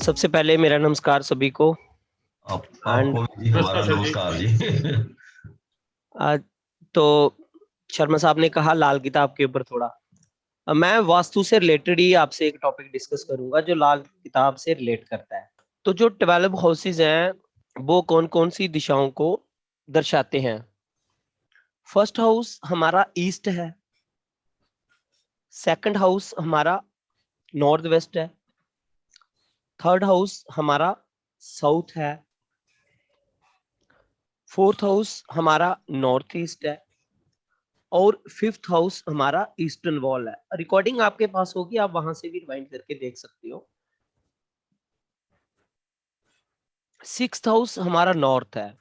सबसे पहले मेरा नमस्कार सभी को। एंड आपको भी हमारा नमस्कार जी। तो शर्मा साहब ने कहा लाल किताब के ऊपर थोड़ा मैं वास्तु से रिलेटेड ही आपसे एक टॉपिक डिस्कस करूंगा जो लाल किताब से रिलेट करता है। तो जो 12 हाउसेज हैं वो कौन कौन सी दिशाओं को दर्शाते हैं। फर्स्ट हाउस हमारा ईस्ट है, सेकंड हाउस हमारा नॉर्थ वेस्ट है, थर्ड हाउस हमारा साउथ है, फोर्थ हाउस हमारा नॉर्थ ईस्ट है और फिफ्थ हाउस हमारा ईस्टर्न वॉल है। रिकॉर्डिंग आपके पास होगी, आप वहां से भी रिवाइंड करके देख सकते हो। सिक्स्थ हाउस हमारा नॉर्थ है।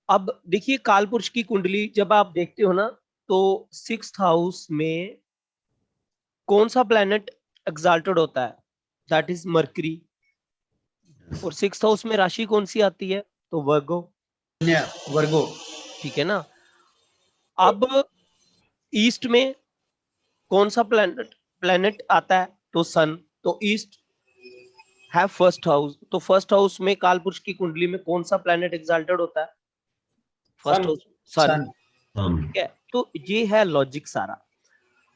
अब देखिए कालपुरुष की कुंडली जब आप देखते हो ना तो सिक्स्थ हाउस में कौन सा प्लेनेट एग्जाल्टेड होता है, दैट इज मरकरी। और सिक्स्थ हाउस में राशि कौन सी आती है, तो वर्गो। वर्गो। ठीक है ना। अब ईस्ट में कौन सा प्लेनेट प्लेनेट आता है, तो सन। तो ईस्ट है फर्स्ट हाउस। तो फर्स्ट हाउस में कालपुरुष की कुंडली में कौन सा प्लेनेट एग्जाल्टेड होता है, फर्स्ट हाउस सन। सन। ठीक है, तो ये है लॉजिक सारा।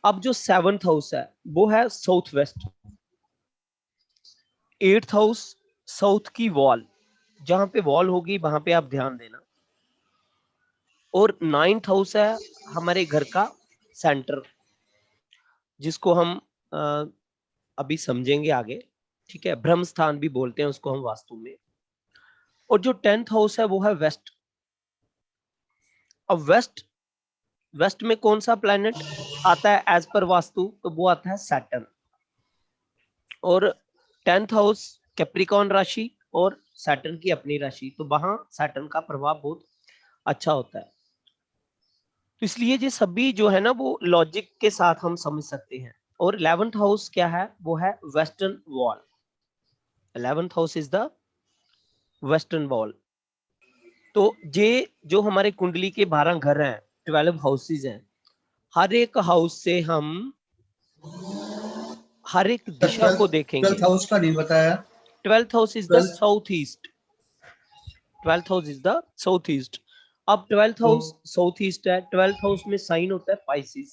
अब जो सेवंथ हाउस है वो है south west. Eighth house south की वॉल, जहां पे वॉल होगी वहां पे आप ध्यान देना। और नाइन्थ हाउस है हमारे घर का सेंटर, जिसको हम अभी समझेंगे आगे। ठीक है, ब्रह्म स्थान भी बोलते हैं उसको हम वास्तु में। और जो 10th हाउस है वो है वेस्ट। अब वेस्ट में कौन सा प्लेनेट आता है एज पर वास्तु, तो वो आता है सैटर्न। और 10th हाउस कैप्रिकॉर्न राशि और सैटर्न की अपनी राशि, तो वहां सैटर्न का प्रभाव बहुत अच्छा होता है। तो इसलिए ये सभी जो है ना वो लॉजिक के साथ हम समझ सकते हैं। और 11th हाउस क्या है, वो है western wall. 11th house is the western wall. तो ये जो हमारे कुंडली के 12 घर हैं, 12 हाउसेज हैं, हर एक हाउस से हम हर एक दिशा को देखेंगे। 12th हाउस का नहीं बताया। 12th house is the 12th south east. 12th house is the south east. अब 12th हाउस साउथ ईस्ट है, 12th हाउस में साइन होता है पाइसिस।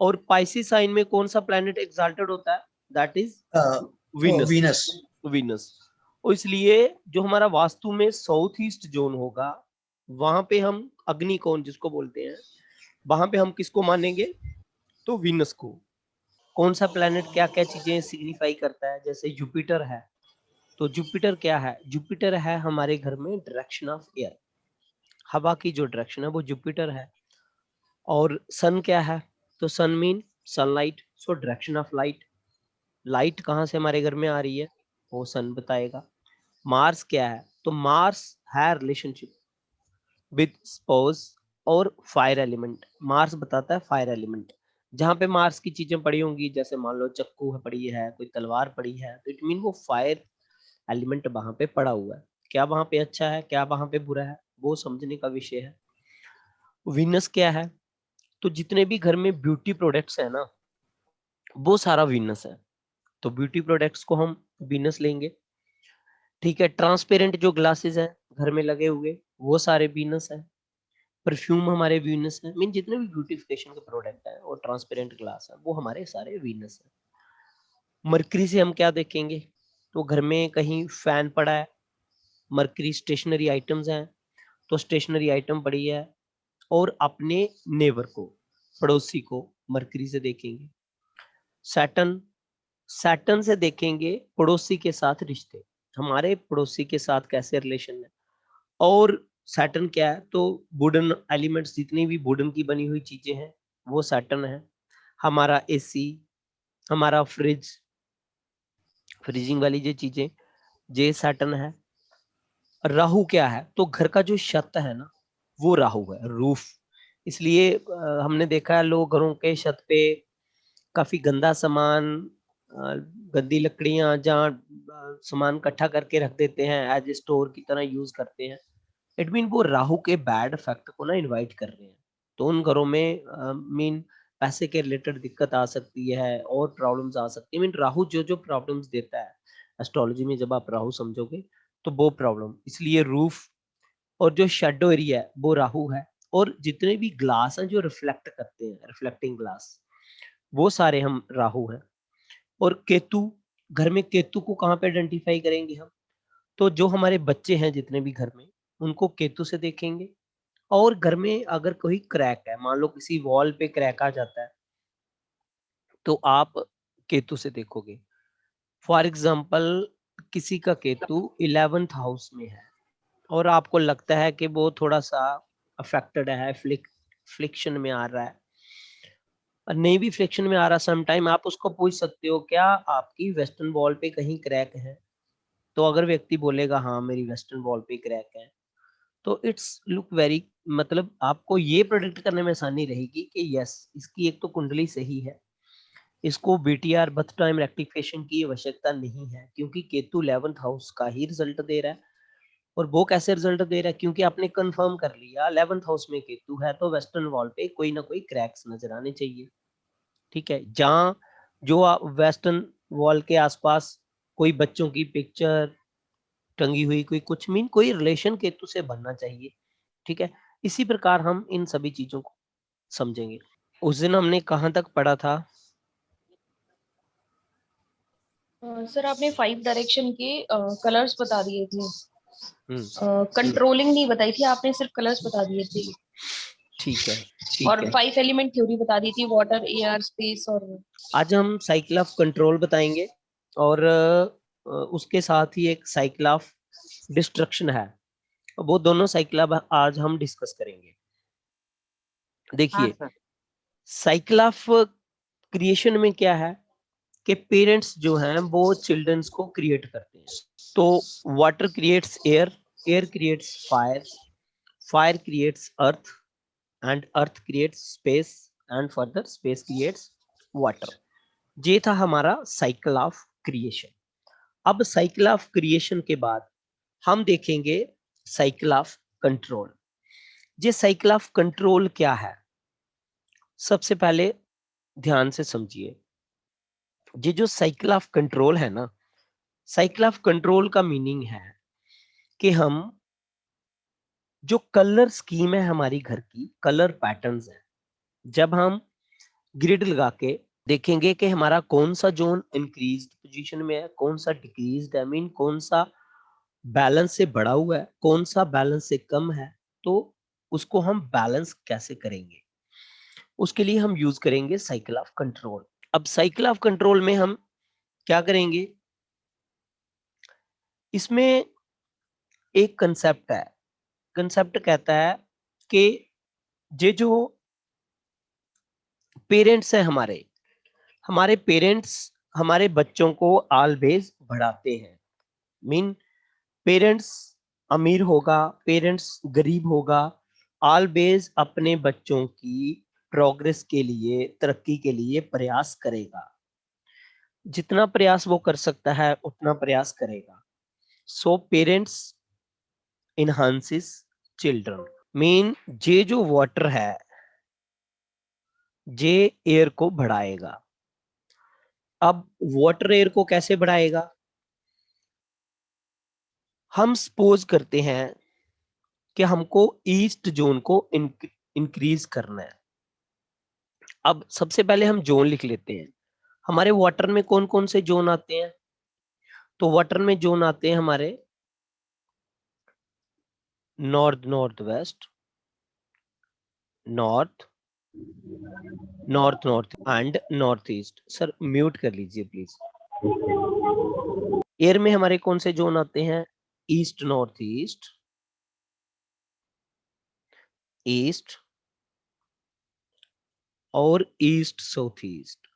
और पाइसिस साइन में कौन सा प्लैनेट एग्जाल्टेड होता है, that is Venus. Venus. Venus. और इसलिए जो हमारा वास्तु में साउथ ईस्ट जोन होगा वहां पे हम अग्निकोण जिसको बोलते हैं, वहां पे हम किसको मानेंगे, तो वीनस को। कौन सा प्लैनेट क्या क्या चीजें सिग्निफाई करता है, जैसे जुपिटर है। तो जुपिटर क्या है, जुपिटर है हमारे घर में डायरेक्शन ऑफ एयर, हवा की जो डायरेक्शन है वो जुपिटर है। और सन क्या है, तो sun mean sunlight, so direction of light. Light कहाँ से हमारे घर में आ रही है, वो सन बताएगा। मार्स क्या है, तो मार्स है रिलेशनशिप विद स्पोज और फायर एलिमेंट। मार्स बताता है फायर एलिमेंट। जहां पे मार्स की चीजें पड़ी होंगी, जैसे मान लो चक्कू है पड़ी है, कोई तलवार पड़ी है, तो इट मीन वो फायर एलिमेंट वहां पे पड़ा हुआ है। क्या वहां पे अच्छा है, क्या वहां पे बुरा है, वो समझने का विषय है। वीनस क्या है, तो जितने भी घर में ब्यूटी प्रोडक्ट्स है ना वो सारा वीनस है। तो ब्यूटी प्रोडक्ट्स को हम वीनस लेंगे। ठीक है, ट्रांसपेरेंट जो ग्लासेस हैं घर में लगे हुए वो सारे वीनस है। परफ्यूम हमारे वीनस है, मीन जितने भी ब्यूटिफिकेशन के प्रोडक्ट है और ट्रांसपेरेंट ग्लास है वो हमारे सारे वीनस है। मरकरी से हम क्या देखेंगे, तो घर में कहीं फैन पड़ा है, मरकरी स्टेशनरी आइटम्स हैं, तो स्टेशनरी आइटम पड़ी है। और अपने नेबर को, पड़ोसी को मरकरी से देखेंगे। सैटर्न, सैटर्न से देखेंगे पड़ोसी के साथ रिश्ते, हमारे पड़ोसी के साथ कैसे रिलेशन है। और सैटर्न क्या है, तो वुडन एलिमेंट्स, जितनी भी वुडन की बनी हुई चीजें हैं वो सैटर्न है। हमारा एसी, हमारा फ्रिज, फ्रीजिंग वाली जो चीजें, ये सैटर्न है। राहु क्या है, तो घर का जो छत है ना वो राहु है, रूफ। इसलिए हमने देखा है लोग घरों के छत पे काफी गंदा सामान, गंदी लकड़ियां जहाँ सामान इकट्ठा करके रख देते हैं, एज स्टोर की तरह यूज करते हैं। इट मीन वो राहु के बैड इफेक्ट को ना इनवाइट कर रहे हैं। तो उन घरों में मीन पैसे के रिलेटेड दिक्कत आ सकती है और प्रॉब्लम्स आ सकती है। मीन राहु जो जो प्रॉब्लम्स देता है एस्ट्रोलॉजी में जब आप राहु समझोगे तो वो प्रॉब्लम, इसलिए रूफ और जो शेडो एरिया है वो राहु है, और जितने भी ग्लास हैं जो रिफ्लेक्ट करते हैं, रिफ्लेक्टिंग ग्लास, वो सारे हम राहु हैं। और केतु, घर में केतु को कहाँ पे आइडेंटिफाई करेंगे हम? तो जो हमारे बच्चे हैं जितने भी घर में, उनको केतु से देखेंगे। और घर में अगर कोई क्रैक है, मान लो किसी वॉल पे क्रैक आ जाता है, तो आप केतु से देखोगे। फॉर एग्जाम्पल किसी का केतु 11th हाउस में है और आपको लगता है कि वो थोड़ा सा अफेक्टेड है, फ्लिक्शन में आ रहा है, और नहीं भी फ्लिक्शन में आ रहा सम टाइम, आप उसको पूछ सकते हो क्या आपकी वेस्टर्न वॉल पे कहीं क्रैक है? तो अगर व्यक्ति बोलेगा हाँ मेरी वेस्टर्न वॉल पे क्रैक है, तो इट्स लुक वेरी, मतलब आपको ये प्रोडिक्ट करने में आसानी रहेगी कि यस इसकी एक तो कुंडली सही है, इसको बीटीआर बर्थ टाइम रेक्टिफिकेशन की आवश्यकता नहीं है, क्योंकि केतु 11th हाउस का ही रिजल्ट दे रहा है। और वो कैसे रिजल्ट दे रहा है? क्योंकि आपने कंफर्म कर लिया 11th हाउस में केतु है तो वेस्टर्न वॉल पे कोई ना कोई क्रैक्स नजर आने चाहिए। ठीक है, जहाँ जो वेस्टर्न वॉल के आसपास कोई बच्चों की पिक्चर टंगी हुई, कोई कुछ मीन कोई रिलेशन केतु से बनना चाहिए। ठीक है, इसी प्रकार हम इन सभी चीजों को समझेंगे। उस दिन हमने कहाँ तक पढ़ा था? सर आपने 5 डायरेक्शन के कलर्स बता दिए थे, हम्म, कंट्रोलिंग नहीं बताई थी आपने, सिर्फ कलर्स बता दिए थे। ठीक है। और 5 एलिमेंट थ्योरी बता दी थी, वाटर, एयर, स्पेस और आज हम साइकिल ऑफ कंट्रोल बताएंगे, और उसके साथ ही एक साइकिल ऑफ डिस्ट्रक्शन है, वो दोनों साइकिल अब आज हम डिस्कस करेंगे। हाँ देखिए, सर। साइकिल ऑफ क्रिएशन में क्या है कि पेरेंट्स जो हैं वो चिल्ड्रंस को क्रिएट करते हैं। तो water creates air, air creates fire, fire creates earth, and earth creates space, and further space creates water. ये था हमारा साइकिल ऑफ क्रिएशन। अब साइकिल ऑफ क्रिएशन के बाद हम देखेंगे साइकिल ऑफ कंट्रोल। ये साइकिल ऑफ कंट्रोल क्या है? सबसे पहले ध्यान से समझिए, ये जो साइकिल ऑफ कंट्रोल है ना, साइकिल ऑफ कंट्रोल का मीनिंग है कि हम जो कलर स्कीम है हमारी घर की, कलर पैटर्न्स है, जब हम ग्रिड लगा के देखेंगे कि हमारा कौन सा जोन इंक्रीज्ड पोजीशन में है, कौन सा डिक्रीज्ड है, मीन कौन सा बैलेंस से बढ़ा हुआ है, कौन सा बैलेंस से कम है, तो उसको हम बैलेंस कैसे करेंगे, उसके लिए हम यूज करेंगे साइकिल ऑफ कंट्रोल। अब साइकिल ऑफ कंट्रोल में हम क्या करेंगे? इसमें एक कंसेप्ट है, कंसेप्ट कहता है कि ये जो पेरेंट्स हैं हमारे, हमारे पेरेंट्स हमारे बच्चों को ऑलवेज बढ़ाते हैं। मीन पेरेंट्स अमीर होगा, पेरेंट्स गरीब होगा, ऑलवेज अपने बच्चों की प्रोग्रेस के लिए, तरक्की के लिए प्रयास करेगा। जितना प्रयास वो कर सकता है उतना प्रयास करेगा। So parents enhances children. Mean ये जो वाटर है ये एयर को बढ़ाएगा। अब वाटर एयर को कैसे बढ़ाएगा? हम सपोज करते हैं कि हमको ईस्ट जोन को इंक्रीज करना है। अब सबसे पहले हम जोन लिख लेते हैं। हमारे वाटर में कौन कौन से जोन आते हैं? तो वाटर में जोन आते हैं हमारे north, north west, north, north north and north east. Sir mute कर लीजिए प्लीज। एयर में हमारे कौन से जोन आते हैं? ईस्ट नॉर्थ ईस्ट, ईस्ट और ईस्ट साउथ ईस्ट।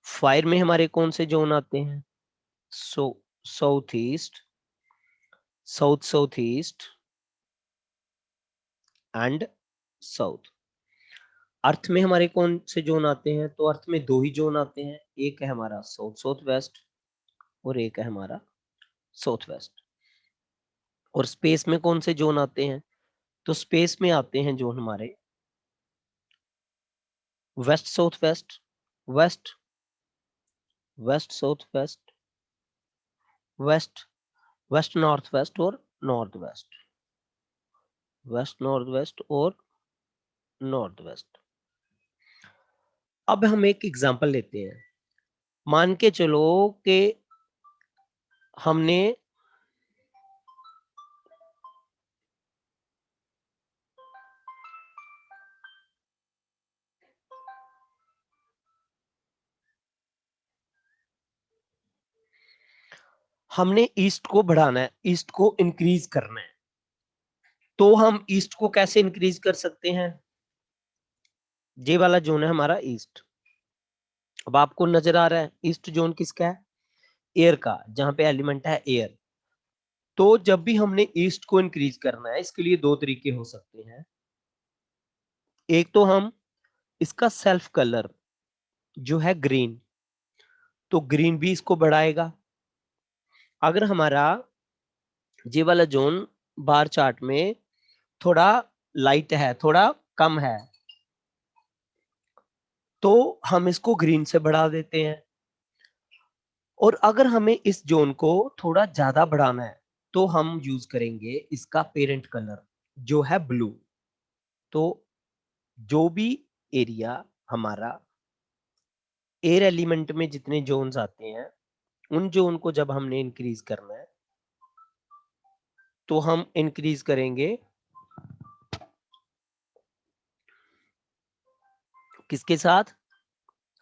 फायर में हमारे कौन से जोन आते हैं? South east, south south east and south. Earth में हमारे कौन से जोन आते हैं? तो अर्थ में दो ही जोन आते हैं, एक है हमारा साउथ साउथ वेस्ट और एक है हमारा साउथ वेस्ट। और स्पेस में कौन से जोन आते हैं? तो स्पेस में आते हैं जोन हमारे west south west, west, west south west, west, west north west और north west, west north west और नॉर्थ वेस्ट। अब हम एक एग्जांपल लेते हैं। मान के चलो कि हमने ईस्ट को बढ़ाना है, ईस्ट को इंक्रीज करना है। तो हम ईस्ट को कैसे इंक्रीज कर सकते हैं? ये वाला जोन है हमारा ईस्ट। अब आपको नजर आ रहा है ईस्ट जोन किसका है? एयर का, जहां पे एलिमेंट है एयर। तो जब भी हमने ईस्ट को इंक्रीज करना है, इसके लिए दो तरीके हो सकते हैं। एक तो हम इसका सेल्फ कलर जो है ग्रीन, तो ग्रीन भी इसको बढ़ाएगा। अगर हमारा ये वाला जोन बार चार्ट में थोड़ा लाइट है, थोड़ा कम है, तो हम इसको ग्रीन से बढ़ा देते हैं। और अगर हमें इस जोन को थोड़ा ज्यादा बढ़ाना है, तो हम यूज करेंगे इसका पेरेंट कलर जो है ब्लू। तो जो भी एरिया हमारा एयर एलिमेंट में जितने जोन्स आते हैं, उन जोन को जब हमने इंक्रीज करना है, तो हम इंक्रीज करेंगे किसके साथ?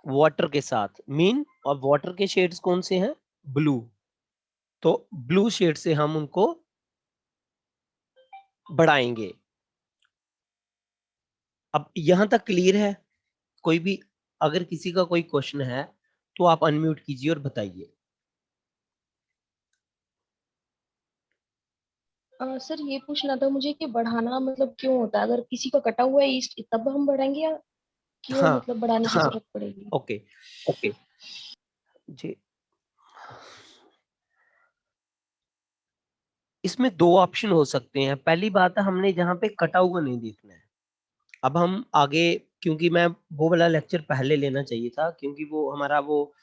वाटर के साथ। मीन और वाटर के शेड्स कौन से हैं? ब्लू। तो ब्लू शेड से हम उनको बढ़ाएंगे। अब यहां तक क्लियर है? कोई भी अगर किसी का कोई क्वेश्चन है तो आप अनम्यूट कीजिए और बताइए। सर ये पूछना था मुझे कि बढ़ाना मतलब क्यों होता है? अगर किसी का कटा हुआ है ईस्ट तब हम बढ़ाएंगे, या क्यों हाँ मतलब बढ़ाने की हाँ, जरूरत पड़ेगी? ओके ओके जी। इसमें दो ऑप्शन हो सकते हैं। पहली बात है, हमने जहां पे कटा हुआ नहीं देखना है। अब हम आगे, क्योंकि मैं वो वाला लेक्चर पहले लेना चाहिए था, क्योंकि वो हमारा वो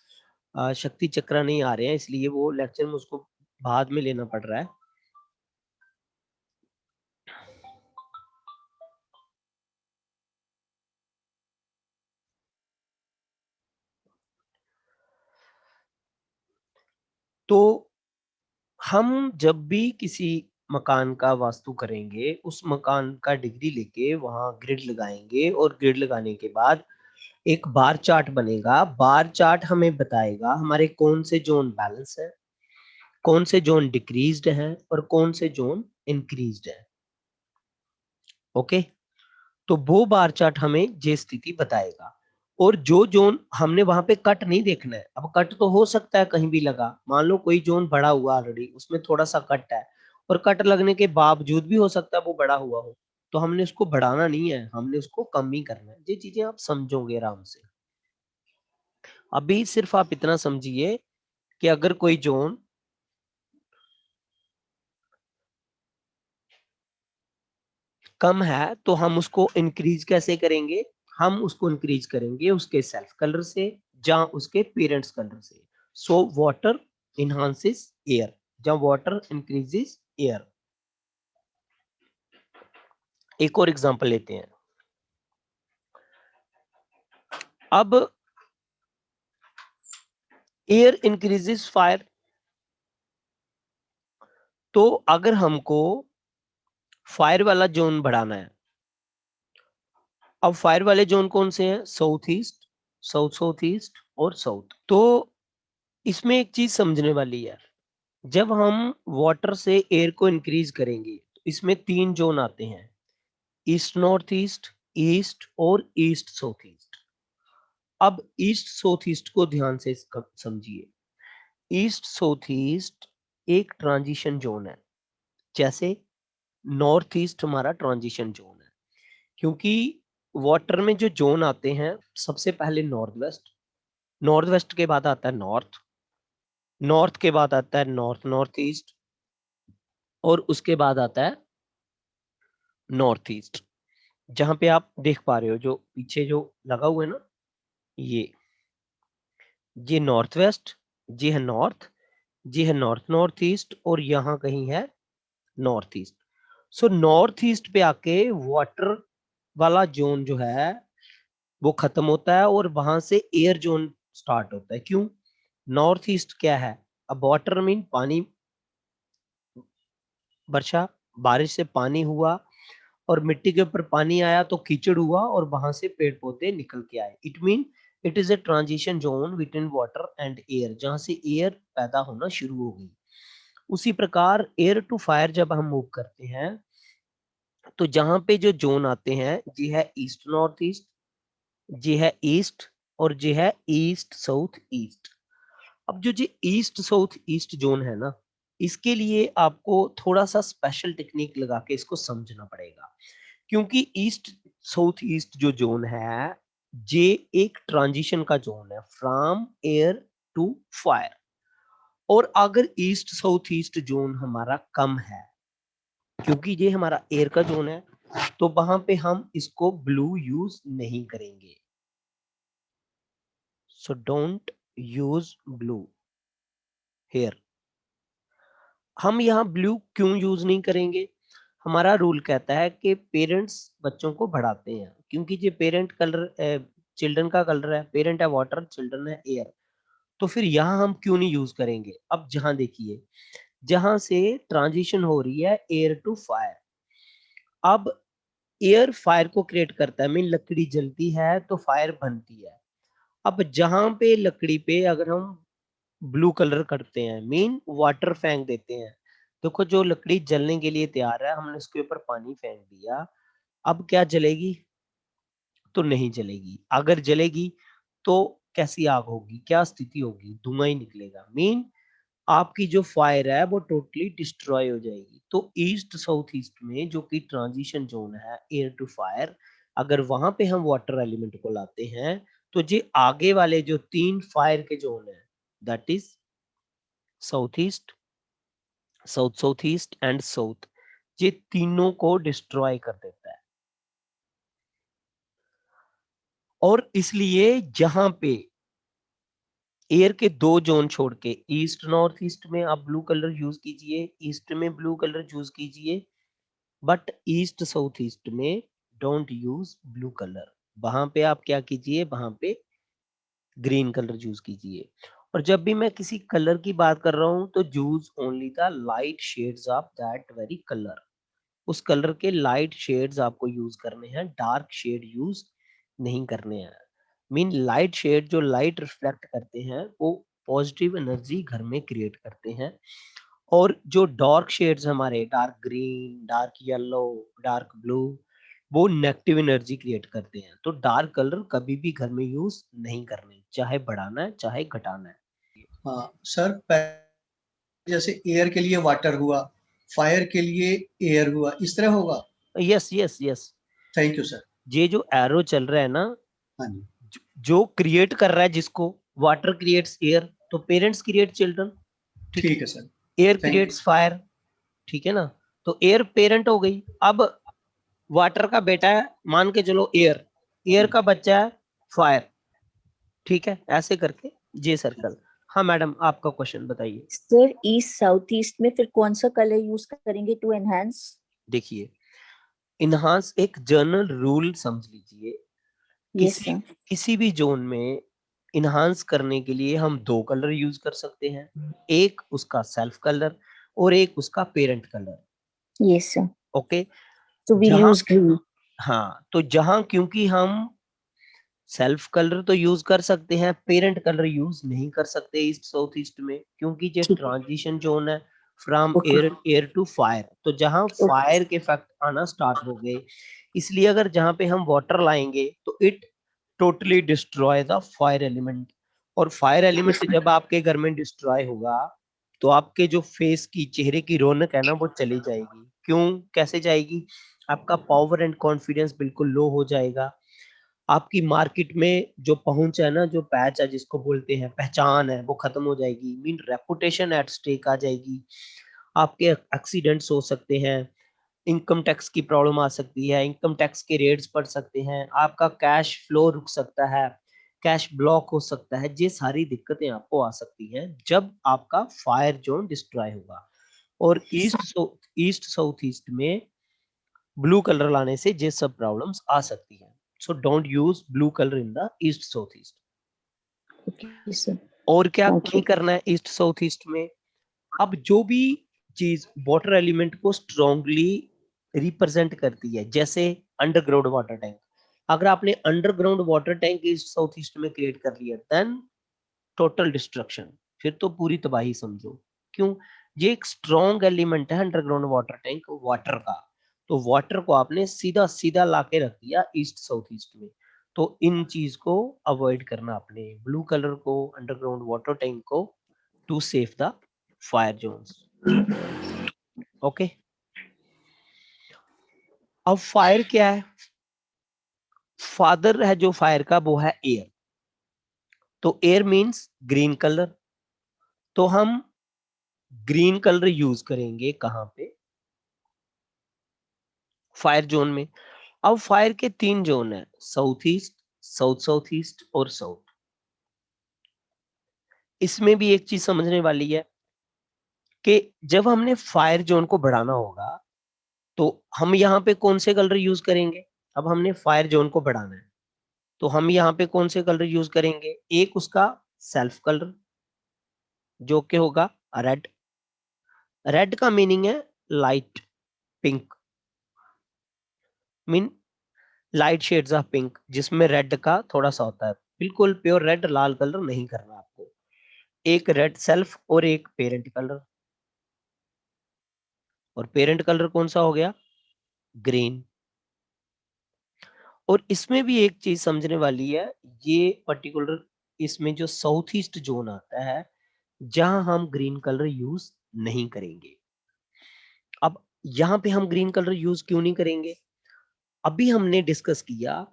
शक्ति चक्र नहीं आ रहे हैं, इसलिए वो लेक्चर मुझको बाद में लेना पड़ रहा है। तो हम जब भी किसी मकान का वास्तु करेंगे, उस मकान का डिग्री लेके वहां ग्रिड लगाएंगे, और ग्रिड लगाने के बाद एक बार चार्ट बनेगा। बार चार्ट हमें बताएगा हमारे कौन से जोन बैलेंस है, कौन से जोन डिक्रीज्ड हैं और कौन से जोन इंक्रीज्ड है। ओके, तो वो बार चार्ट हमें ये स्थिति बताएगा। और जो जोन हमने वहां पे कट नहीं देखना है। अब कट तो हो सकता है कहीं भी लगा, मान लो कोई जोन बड़ा हुआ ऑलरेडी, उसमें थोड़ा सा कट है, और कट लगने के बावजूद भी हो सकता है वो बड़ा हुआ हो, तो हमने उसको बढ़ाना नहीं है, हमने उसको कम ही करना है। ये चीजें आप समझोगे आराम से। अभी सिर्फ आप इतना समझिए कि अगर कोई जोन कम है, तो हम उसको इंक्रीज कैसे करेंगे? हम उसको इंक्रीज करेंगे उसके सेल्फ कलर से, या उसके पेरेंट्स कलर से। सो वाटर इनहांसेस एयर, या वाटर इंक्रीजेस एयर। एक और एग्जांपल लेते हैं। अब एयर इंक्रीजेस फायर। तो अगर हमको फायर वाला जोन बढ़ाना है, अब फायर वाले जोन कौन से हैं? South east, south south east और साउथ। तो इसमें एक चीज समझने वाली है। जब हम वाटर से एयर को इंक्रीज करेंगे, तो इसमें तीन जोन आते हैं, ईस्ट नॉर्थ ईस्ट और ईस्ट साउथ ईस्ट। अब ईस्ट साउथ ईस्ट को ध्यान से समझिए। ईस्ट साउथ ईस्ट एक ट्रांजिशन जोन है, जैसे नॉर्थ ईस्ट हमारा ट्रांजिशन जोन है। क्योंकि वाटर में जो जोन आते हैं, सबसे पहले नॉर्थ वेस्ट, नॉर्थ वेस्ट के बाद आता है नॉर्थ, नॉर्थ के बाद आता है नॉर्थ नॉर्थ ईस्ट, और उसके बाद आता है नॉर्थ ईस्ट। जहां पे आप देख पा रहे हो जो पीछे जो लगा हुआ है ना, ये नॉर्थ वेस्ट, ये है नॉर्थ, ये है नॉर्थ ईस्ट और यहाँ कहीं है north east. So north east पे आके वाटर वाला जोन जो है वो खत्म होता है और वहां से एयर जोन स्टार्ट होता है। क्यों? नॉर्थ ईस्ट क्या है? अब वाटर मीन पानी, वर्षा, बारिश से पानी हुआ और मिट्टी के ऊपर पानी आया तो कीचड़ हुआ और वहां से पेड़ पौधे निकल के आए। It mean it is a transition zone between water and air, जहां से एयर पैदा होना शुरू हो गई। उसी प्रकार एयर टू फायर जब हम मूव करते हैं तो जहां पे जो जोन आते हैं ये है ईस्ट नॉर्थ ईस्ट, ये है ईस्ट और ये है ईस्ट साउथ ईस्ट। अब जो ये ईस्ट साउथ ईस्ट जोन है ना, इसके लिए आपको थोड़ा सा स्पेशल टेक्निक लगा के इसको समझना पड़ेगा, क्योंकि ईस्ट साउथ ईस्ट जो जोन है ये एक ट्रांजिशन का जोन है फ्रॉम एयर टू फायर। और अगर ईस्ट साउथ ईस्ट जोन हमारा कम है, क्योंकि ये हमारा एयर का जोन है, तो वहां पे हम इसको ब्लू यूज नहीं करेंगे। So don't use blue here. हम यहाँ ब्लू क्यों यूज नहीं करेंगे? हमारा रूल कहता है कि पेरेंट्स बच्चों को बढ़ाते हैं, क्योंकि ये पेरेंट कलर चिल्ड्रन का कलर है, पेरेंट है वाटर, चिल्ड्रन है एयर। तो फिर यहाँ हम क्यों नहीं यूज करेंगे? अब जहां देखिए, जहां से ट्रांजिशन हो रही है एयर टू फायर, अब एयर फायर को क्रिएट करता है, मीन लकड़ी जलती है तो फायर बनती है। अब जहां पे लकड़ी पे अगर हम ब्लू कलर करते हैं, मीन वाटर फेंक देते हैं, देखो जो लकड़ी जलने के लिए तैयार है, हमने उसके ऊपर पानी फेंक दिया, अब क्या जलेगी? तो नहीं जलेगी। अगर जलेगी तो कैसी आग होगी, क्या स्थिति होगी? धुआं ही निकलेगा। मीन आपकी जो फायर है वो टोटली डिस्ट्रॉय हो जाएगी। तो ईस्ट साउथ ईस्ट में जो कि ट्रांजिशन जोन है एयर टू फायर, अगर वहां पे हम वाटर एलिमेंट को लाते हैं तो ये आगे वाले जो 3 फायर के जोन है, that is south east, south south east and south, ये तीनों को डिस्ट्रॉय कर देता है। और इसलिए जहां पे एयर के 2 जोन छोड़ के, ईस्ट नॉर्थ ईस्ट में आप ब्लू कलर यूज कीजिए, ईस्ट में ब्लू कलर यूज कीजिए, बट ईस्ट साउथ ईस्ट में डोंट यूज ब्लू कलर। वहां पे आप क्या कीजिए, वहां पे ग्रीन कलर यूज कीजिए। और जब भी मैं किसी कलर की बात कर रहा हूं तो use only the light shades of that very colour. उस कलर के लाइट शेड्स आपको यूज करने हैं, डार्क शेड यूज नहीं करने हैं। मीन लाइट शेड जो लाइट रिफ्लेक्ट करते हैं वो पॉजिटिव एनर्जी घर में क्रिएट करते हैं, और जो डार्क शेड्स हमारे dark green, dark yellow, dark blue, वो नेगेटिव एनर्जी क्रिएट करते हैं। तो डार्क कलर कभी भी घर में यूज नहीं करने, चाहे बढ़ाना है चाहे घटाना है। हाँ सर, जैसे एयर के लिए वाटर हुआ, फायर के लिए एयर हुआ, इस तरह होगा। Yes yes yes. Thank you sir. ये जो एरो चल रहा है ना, हाँ जी, जो क्रिएट कर रहा है जिसको, वाटर क्रिएट्स एयर, तो पेरेंट्स क्रिएट चिल्ड्रन, ठीक है, ठीक है sir. Air thank you. Creates fire, ठीक है ना। तो एयर पेरेंट हो गई। अब वाटर का बेटा है, मान के चलो एयर, एयर का बच्चा है फायर, ठीक है, ऐसे करके जे सर्कल। हाँ मैडम, आपका क्वेश्चन बताइए। सर ईस्ट साउथ ईस्ट में फिर कौन सा कलर यूज करेंगे टू एनहांस? देखिए, इनहांस एक जनरल रूल समझ लीजिए, यस किसी सर। किसी भी जोन में इनहांस करने के लिए हम 2 कलर यूज कर सकते हैं, एक उसका सेल्फ कलर और एक उसका parent colour. Yes sir. Okay, तो वी जहां, यूज ग्रीन। हाँ, तो जहां क्योंकि हम सेल्फ कलर तो यूज कर सकते हैं, पेरेंट कलर यूज नहीं कर सकते ईस्ट साउथ ईस्ट में, क्योंकि ये ठीक है। ट्रांजिशन जोन है from okay air to fire. तो जहां ओके फायर के इफेक्ट आना स्टार्ट हो गए, इसलिए अगर जहां पे हम वाटर लाएंगे तो it totally destroy the fire element. और फायर एलिमेंट जब आपके घर में डिस्ट्रॉय होगा तो आपके जो फेस की, चेहरे की रौनक है ना, वो चली जाएगी। क्यों, कैसे जाएगी? आपका पावर एंड कॉन्फिडेंस बिल्कुल लो हो जाएगा। आपकी मार्केट में जो पहुंच है ना, जो पैच है जिसको बोलते हैं, पहचान है, वो खत्म हो जाएगी। मीन रेपुटेशन एट स्टेक आ जाएगी। आपके एक्सीडेंट्स हो सकते हैं, इनकम टैक्स की प्रॉब्लम आ सकती है, इनकम टैक्स के रेट्स बढ़ सकते हैं, आपका कैश फ्लो रुक सकता है, कैश ब्लॉक हो सकता है, ये सारी दिक्कतें आपको आ सकती हैं जब आपका फायर जोन डिस्ट्रॉय होगा। और ईस्ट साउथ ईस्ट में ब्लू कलर लाने से ये सब प्रॉब्लम्स आ सकती हैं। सो don't use blue colour in the east south east. Okay, sir. और क्या Thank नहीं you. करना है ईस्ट साउथ ईस्ट में? अब जो भी चीज वाटर एलिमेंट को स्ट्रांगली रिप्रेजेंट करती है, जैसे अंडरग्राउंड वाटर टैंक, अगर आपने underground water tank east south east में क्रिएट कर लिया, देन टोटल डिस्ट्रक्शन, फिर तो पूरी तबाही समझो। क्यों? ये एक स्ट्रॉन्ग एलिमेंट है अंडरग्राउंड वाटर टैंक वाटर का, तो वाटर को आपने सीधा सीधा लाके रख दिया ईस्ट साउथ ईस्ट में। तो इन चीज को अवॉइड करना आपने, ब्लू कलर को, अंडरग्राउंड वाटर टैंक को, to save the fire zones. Okay, अब फायर क्या है? फादर है जो फायर का, वो है एयर। तो एयर मींस ग्रीन कलर, तो हम ग्रीन कलर यूज करेंगे कहां पे? फायर जोन में। अब फायर के 3 जोन है, south east, south south east और साउथ। इसमें भी एक चीज समझने वाली है कि जब हमने फायर जोन को बढ़ाना होगा तो हम यहाँ पे कौन से कलर यूज करेंगे? अब हमने फायर जोन को बढ़ाना है तो हम यहाँ पे कौन से कलर यूज करेंगे? एक उसका सेल्फ कलर जो कि होगा रेड। रेड का मीनिंग है light pink, mean light shades of pink, जिसमें रेड का थोड़ा सा होता है। बिल्कुल प्योर रेड लाल कलर नहीं करना आपको। एक रेड सेल्फ और एक पेरेंट कलर। और पेरेंट कलर कौन सा हो गया? ग्रीन। और इसमें भी एक चीज समझने वाली है, ये पर्टिकुलर इसमें जो साउथ ईस्ट जोन आता है, जहां हम ग्रीन कलर यूज नहीं करेंगे। अब यहां पे हम ग्रीन कलर यूज क्यों नहीं करेंगे? अभी हमने डिस्कस किया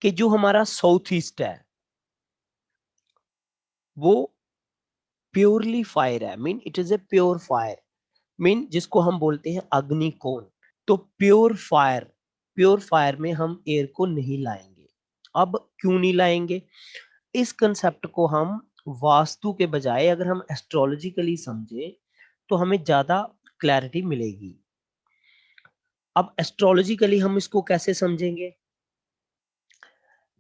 कि जो हमारा साउथ ईस्ट है वो प्योरली फायर है, mean it is a pure fire, mean जिसको हम बोलते हैं अग्निकोण। तो प्योर फायर में हम एयर को नहीं लाएंगे। अब क्यों नहीं लाएंगे? इस कंसेप्ट को हम वास्तु के बजाय अगर हम एस्ट्रोलॉजिकली समझे तो हमें ज्यादा क्लैरिटी मिलेगी। अब एस्ट्रोलॉजिकली हम इसको कैसे समझेंगे?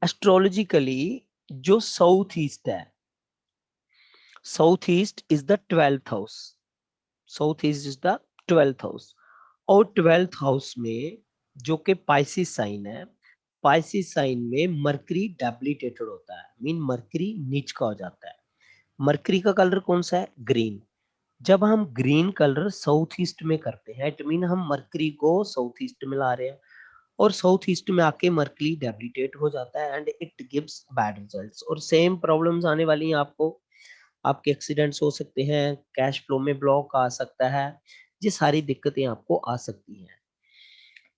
एस्ट्रोलॉजिकली जो साउथ ईस्ट है, south east is the 12th house, south east is the 12th house. और 12th हाउस में जो कि पाइसिस साइन है, पाइसिस साइन में मरकरी डेबिलिटेटेड होता है, मीन मरकरी नीच का हो जाता है। मरकरी का कलर कौन सा है? ग्रीन। जब हम ग्रीन कलर साउथ ईस्ट में करते हैं, इट मीन हम मरकरी को साउथ ईस्ट में ला रहे हैं, और साउथ ईस्ट में आके मरकरी डेबिलिटेट हो जाता है and it gives bad results. और सेम प्रॉब्लम्स आने वाली हैं आपको, आपके एक्सीडेंट्स हो सकते हैं, कैश फ्लो में ब्लॉक आ सकता है, ये सारी दिक्कतें आपको आ सकती हैं।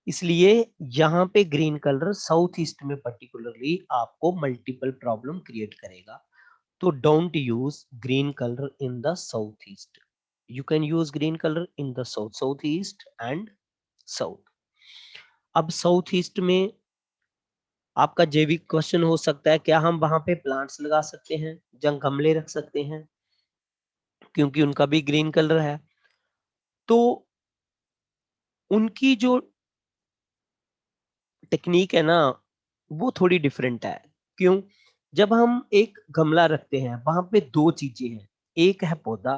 इसलिए यहाँ पे ग्रीन कलर साउथ ईस्ट में पर्टिकुलरली आपको मल्टीपल प्रॉब्लम क्रिएट करेगा। तो don't use green colour in the south east. You can use green colour in the south east and south. अब साउथ ईस्ट में आपका जे भी क्वेश्चन हो सकता है, क्या हम वहां पे प्लांट्स लगा सकते हैं, जंग गमले रख सकते हैं, क्योंकि उनका भी ग्रीन कलर है। तो उनकी जो टेक्निक है ना, वो थोड़ी डिफरेंट है। क्यों? जब हम एक गमला रखते हैं वहां पे 2 चीजें हैं, एक है पौधा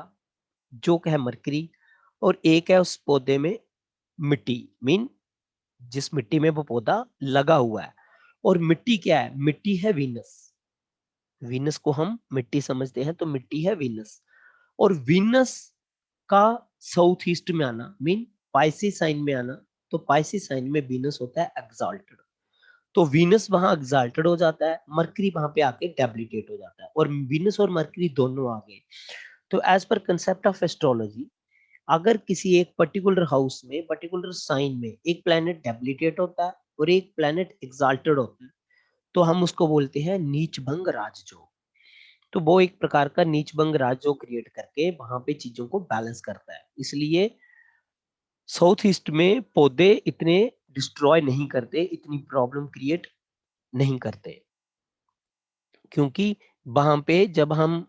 जो कि है मरकरी, और एक है उस पौधे में मिट्टी, मीन जिस मिट्टी में वो पौधा लगा हुआ है। और मिट्टी क्या है? मिट्टी है वीनस। वीनस को हम मिट्टी समझते हैं, तो मिट्टी है वीनस। और वीनस का साउथ ईस्ट में आना मीन पाइसिस साइन में आना, तो पाइसिस साइन में वीनस होता है एक्साल्टेड। तो वीनस वहां एक्साल्टेड हो जाता है, मरकरी वहां पे आके डेबिलिटेट हो जाता है, और वीनस और मरकरी दोनों आ गए। तो as per concept of astrology, अगर किसी एक पर्टिकुलर हाउस में, पर्टिकुलर साइन में एक प्लेनेट डेबिलिटेट होता है और एक प्लेनेट एक्साल्टेड होता है, तो हम उसको बोलते हैं नीच भंग राजयोग। तो वो एक प्रकार का नीच भंग राजयोग क्रिएट करके वहां पे चीजों को बैलेंस करता है। इसलिए साउथ ईस्ट में पौधे इतने डिस्ट्रॉय नहीं करते, इतनी प्रॉब्लम क्रिएट नहीं करते। क्योंकि वहां पे जब हम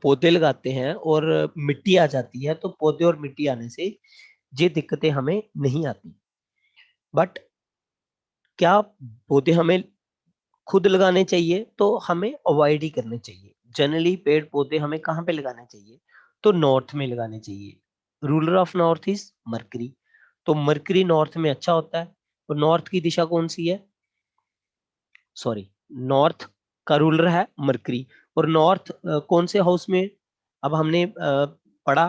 पौधे लगाते हैं और मिट्टी आ जाती है तो पौधे और मिट्टी आने से ये दिक्कतें हमें नहीं आती। बट क्या पौधे हमें खुद लगाने चाहिए? तो हमें अवॉइड ही करने चाहिए। जनरली पेड़ पौधे हमें कहाँ पे लगाने चाहिए? तो नॉर्थ में लगाने चाहिए। Ruler of north is mercury, तो मरकरी नॉर्थ में अच्छा होता है। और नॉर्थ की दिशा कौन सी है? सॉरी, नॉर्थ का रूलर है मरकरी। और नॉर्थ कौन से हाउस में अब हमने पढ़ा?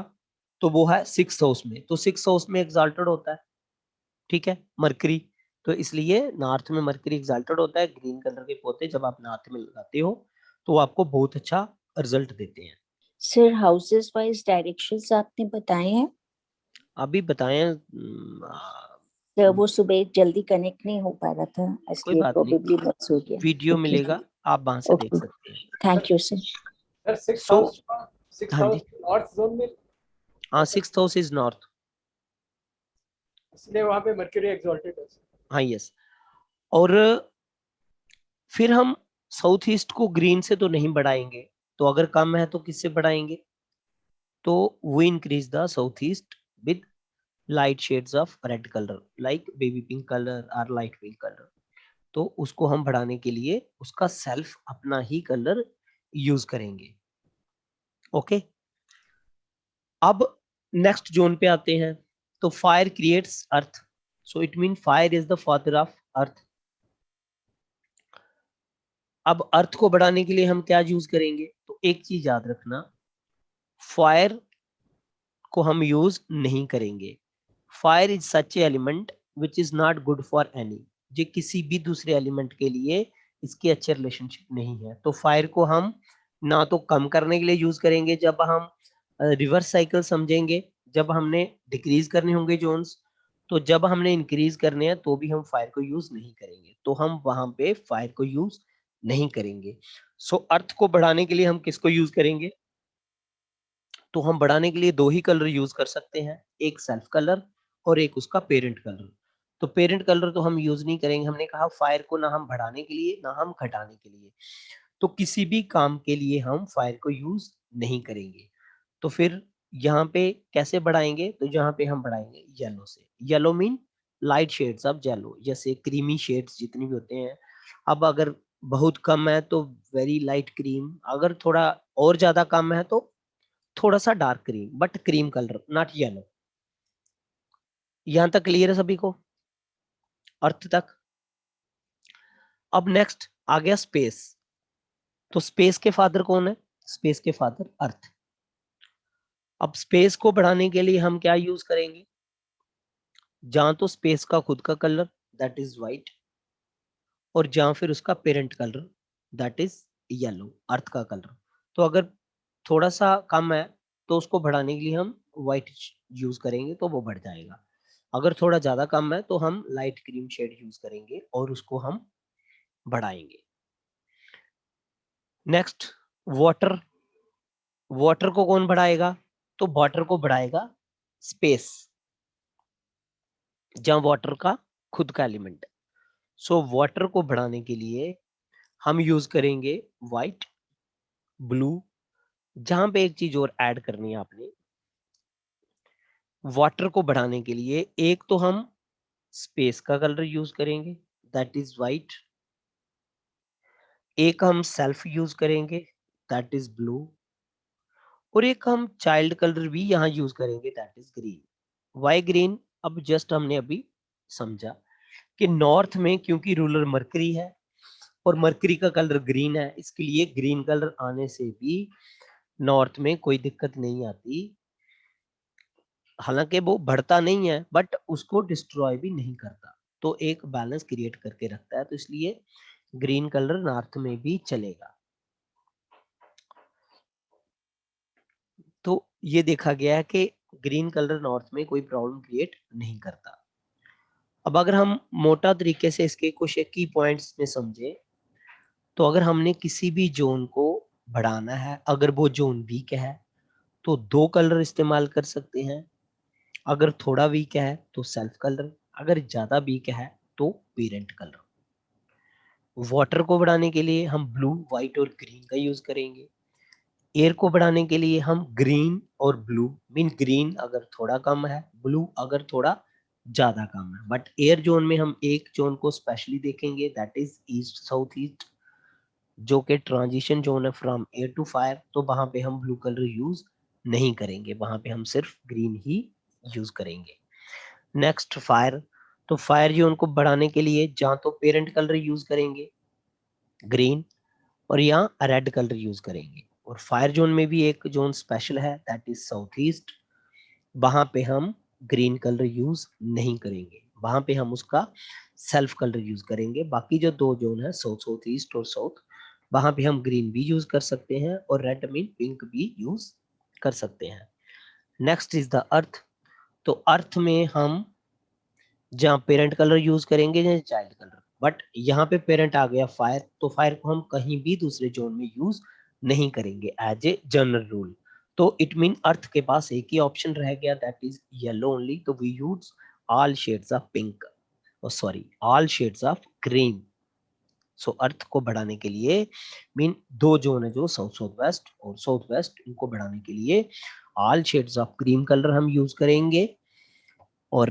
तो वो है 6th हाउस में। तो 6th हाउस में एग्जाल्टेड होता है, ठीक है, मरकरी। तो इसलिए नॉर्थ में मरकरी एग्जाल्टेड होता है। ग्रीन कलर के पौधे जब आप नॉर्थ में लगाते हो तो वो आपको बहुत अच्छा रिजल्ट देते हैं। सर हाउसेस वाइज डायरेक्शंस आपने बताए हैं, अभी बताएं तो वो सुबह जल्दी कनेक्ट नहीं हो पा रहा था, कोई इसलिए बात नहीं, प्रोबेबली मिस हो गया। वीडियो ओके मिलेगा, आप वहां से देख ओके, सकते हैं। Thank you sir. Sir six So, house हाँ जी, नॉर्थ जोन में, हाँ 6th हाउस इज नॉर्थ। इसलिए वहां पे मर्क्यूरी एक्सॉल्टेड है। हाँ यस। और फिर हम साउथ ईस्ट को ग्रीन से तो नहीं बढ़ाएंगे, तो अगर कम है तो किससे बढ़ाएंगे? तो we increase the southeast with light shades of red color like baby pink color or light pink color। तो उसको हम बढ़ाने के लिए उसका सेल्फ अपना ही कलर यूज करेंगे। ओके, अब नेक्स्ट जोन पे आते हैं। तो fire creates earth, so it mean fire is the father of earth. अब अर्थ को बढ़ाने के लिए हम क्या यूज करेंगे? तो एक चीज याद रखना, फायर को हम यूज नहीं करेंगे। Fire is such A element which is not good for any. ये किसी भी दूसरे एलिमेंट के लिए इसकी अच्छे रिलेशनशिप नहीं है। तो फायर को हम ना तो कम करने के लिए यूज करेंगे जब हम रिवर्स साइकिल समझेंगे, जब हमने डिक्रीज करने होंगे जोन्स, तो जब हमने इंक्रीज करने हैं तो भी हम फायर को यूज नहीं करेंगे। तो हम वहां पे फायर को यूज नहीं करेंगे। सो अर्थ को बढ़ाने के लिए हम किसको यूज करेंगे? तो हम बढ़ाने के लिए दो ही कलर यूज कर सकते हैं, एक सेल्फ कलर और एक उसका पेरेंट कलर। तो पेरेंट कलर तो हम यूज नहीं करेंगे, हमने कहा फायर को ना हम बढ़ाने के लिए ना हम घटाने के लिए। तो किसी भी काम के लिए हम फायर को यूज नहीं करेंगे। तो फिर यहाँ पे कैसे बढ़ाएंगे? तो यहाँ पे हम बढ़ाएंगे येलो से। Yellow mean light shades of yellow, जैसे क्रीमी शेड्स जितनी भी होते हैं। अब अगर बहुत कम है तो वेरी लाइट क्रीम, अगर थोड़ा और ज्यादा कम है तो थोड़ा सा dark cream, but cream colour not yellow. यहां तक क्लियर है सभी को, अर्थ तक? अब नेक्स्ट आ गया स्पेस। तो स्पेस के फादर कौन है? स्पेस के फादर अर्थ। अब स्पेस को बढ़ाने के लिए हम क्या यूज करेंगे? जहां तो स्पेस का खुद का कलर दैट इज व्हाइट, और जहां फिर उसका parent colour that is yellow, earth का कलर। तो अगर थोड़ा सा कम है तो उसको बढ़ाने के लिए हम व्हाइट यूज करेंगे तो वो बढ़ जाएगा। अगर थोड़ा ज्यादा कम है तो हम लाइट क्रीम शेड यूज करेंगे और उसको हम बढ़ाएंगे। Next water. वाटर को कौन बढ़ाएगा? तो वाटर को बढ़ाएगा स्पेस, जहां वाटर का खुद का एलिमेंट। सो वाटर को बढ़ाने के लिए हम यूज करेंगे व्हाइट, ब्लू। जहां पे एक चीज और ऐड करनी है आपने, वाटर को बढ़ाने के लिए एक तो हम स्पेस का कलर यूज करेंगे दैट इज व्हाइट, एक हम सेल्फ यूज करेंगे दैट इज ब्लू, और एक हम चाइल्ड कलर भी यहाँ यूज करेंगे that is green. Why green? अब जस्ट हमने अभी समझा कि नॉर्थ में क्योंकि रूलर मरकरी है और मरकरी का कलर ग्रीन है, इसके लिए ग्रीन कलर आने से भी नॉर्थ में कोई दिक्कत नहीं आती। हालांकि वो बढ़ता नहीं है बट उसको डिस्ट्रॉय भी नहीं करता, तो एक बैलेंस क्रिएट करके रखता है। तो इसलिए ग्रीन कलर नॉर्थ में भी चलेगा। तो ये देखा गया है कि ग्रीन कलर नॉर्थ में कोई प्रॉब्लम क्रिएट नहीं करता। अब अगर हम मोटा तरीके से इसके कुछ की पॉइंट्स में समझे, तो अगर हमने किसी भी जोन को बढ़ाना है, अगर वो जोन वीक है तो दो कलर इस्तेमाल कर सकते हैं, अगर थोड़ा वीक है तो सेल्फ कलर, अगर ज्यादा वीक है तो पेरेंट कलर। वाटर को बढ़ाने के लिए हम ब्लू, व्हाइट और ग्रीन का यूज करेंगे। एयर को बढ़ाने के लिए हम ग्रीन और ब्लू, मीन ग्रीन अगर थोड़ा कम है, ब्लू अगर थोड़ा ज्यादा कम है। बट एयर जोन में हम एक जोन को स्पेशली देखेंगे, that is east south east, जो कि ट्रांजिशन जोन है फ्रॉम एयर टू फायर। तो वहां पे हम ब्लू कलर यूज नहीं करेंगे, वहां पे हम सिर्फ ग्रीन ही यूज करेंगे। नेक्स्ट फायर, तो फायर जोन को बढ़ाने के लिए जहां तो पेरेंट कलर यूज करेंगे ग्रीन, और यहाँ रेड कलर यूज करेंगे। और फायर जोन में भी एक जोन स्पेशल है, दैट इज साउथ ईस्ट, वहां पे हम ग्रीन कलर यूज नहीं करेंगे, वहां पे हम उसका सेल्फ कलर यूज करेंगे। बाकी जो दो जोन है साउथ साउथ ईस्ट और साउथ, वहां पे हम ग्रीन भी यूज कर सकते हैं और रेड मीन पिंक भी यूज कर सकते हैं। नेक्स्ट इज द अर्थ, तो अर्थ में हम जहाँ पेरेंट कलर यूज करेंगे या चाइल्ड कलर, बट यहाँ पे पेरेंट आ गया फायर, तो फायर को हम कहीं भी दूसरे जोन में यूज नहीं करेंगे एज ए जनरल रूल। तो इट मीन अर्थ के पास एक ही ऑप्शन रह गया, दैट इज येलो ओनली, तो we use all shades of pink, sorry all shades of green. So earth को बढ़ाने के लिए मीन दो जोन है जो साउथ साउथ वेस्ट और साउथ वेस्ट, इनको बढ़ाने के लिए all shades of green colour हम यूज करेंगे। और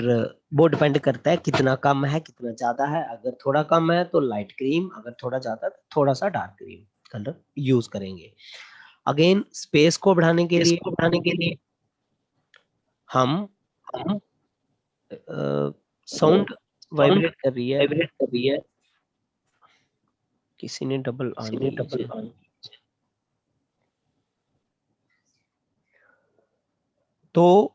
वो डिपेंड करता है कितना कम है कितना ज्यादा है, अगर थोड़ा कम है तो लाइट क्रीम, अगर थोड़ा ज्यादा तो थोड़ा सा डार्क क्रीम कलर यूज करेंगे। अगेन स्पेस को बढ़ाने के लिए हम साउंड वाइब्रेट कर रही है, किसी ने डबल ऑन। तो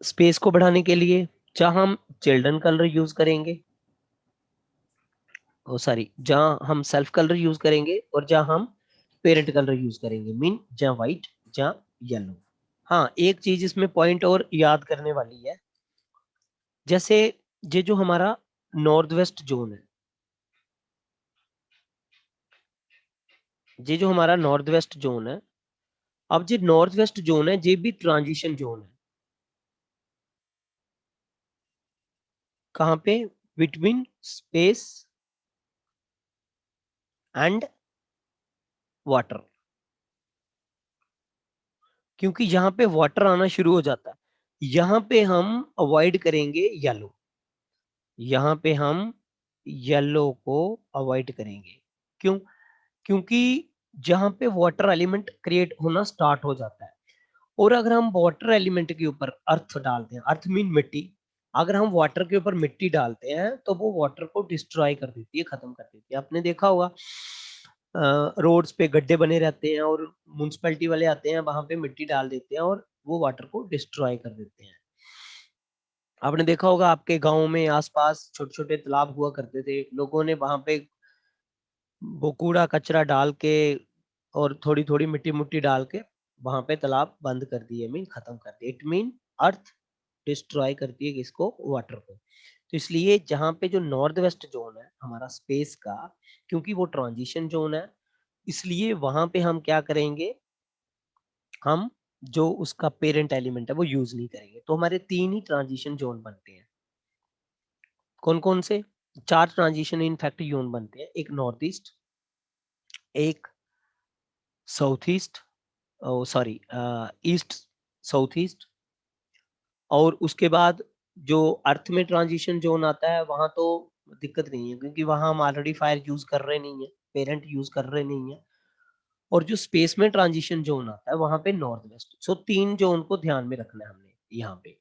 स्पेस को बढ़ाने के लिए जहां हम चिल्ड्रन कलर यूज करेंगे, सॉरी जहां हम सेल्फ कलर यूज करेंगे और जहां हम पेरेंट कलर यूज करेंगे, मीन जहां व्हाइट जहां येलो। हाँ, एक चीज इसमें पॉइंट और याद करने वाली है, जैसे ये जो हमारा नॉर्थ वेस्ट जोन है, ये जो हमारा नॉर्थ वेस्ट जोन है, अब ये नॉर्थ वेस्ट जोन है, ये भी ट्रांजिशन जोन है। कहां पे? बिटवीन स्पेस एंड वाटर, क्योंकि यहाँ पे वाटर आना शुरू हो जाता है, यहाँ पे हम अवॉइड करेंगे येलो, यहाँ पे हम येलो को अवॉइड करेंगे। क्यों? क्योंकि जहाँ पे वाटर एलिमेंट क्रिएट होना स्टार्ट हो जाता है, और अगर हम वाटर एलिमेंट के ऊपर अर्थ डालते हैं, अर्थ मीन मिट्टी, अगर हम वाटर के ऊपर मिट्टी डालते हैं तो वो वाटर को डिस्ट्रॉय कर देती है, खत्म कर देती है। आपने देखा होगा रोड्स पे गड्ढे बने रहते हैं और म्युनिसिपैलिटी वाले आते हैं, वहां पे मिट्टी डाल देते हैं और वो वाटर को डिस्ट्रॉय कर देते हैं। आपने देखा होगा आपके गांव में आसपास छोटे छोटे तालाब हुआ करते थे, लोगों ने वहां पे वो कूड़ा कचरा डाल के और थोड़ी थोड़ी मिट्टी मुट्टी डाल के वहां पे तालाब बंद कर दिए, मीन खत्म कर दिए। इट मीन अर्थ डिस्ट्रॉय करती है किसको? वाटर को। तो इसलिए जहां पे जो नॉर्थ वेस्ट जोन है हमारा स्पेस का, क्योंकि वो ट्रांजिशन जोन है, इसलिए वहां पे हम क्या करेंगे, हम जो उसका पेरेंट एलिमेंट है वो यूज नहीं करेंगे। तो हमारे तीन ही ट्रांजिशन जोन बनते हैं। कौन कौन से? चार ट्रांजिशन इनफैक्ट जोन बनते हैं, एक नॉर्थ ईस्ट, एक south east, sorry east south east, और उसके बाद जो अर्थ में ट्रांजिशन जोन आता है वहां तो दिक्कत नहीं है, क्योंकि वहां हम ऑलरेडी फायर यूज कर रहे नहीं है, पेरेंट यूज कर रहे नहीं है। और जो स्पेस में ट्रांजिशन जोन आता है वहां पे नॉर्थ वेस्ट। सो तीन जोन को ध्यान में रखना है हमने यहाँ पे,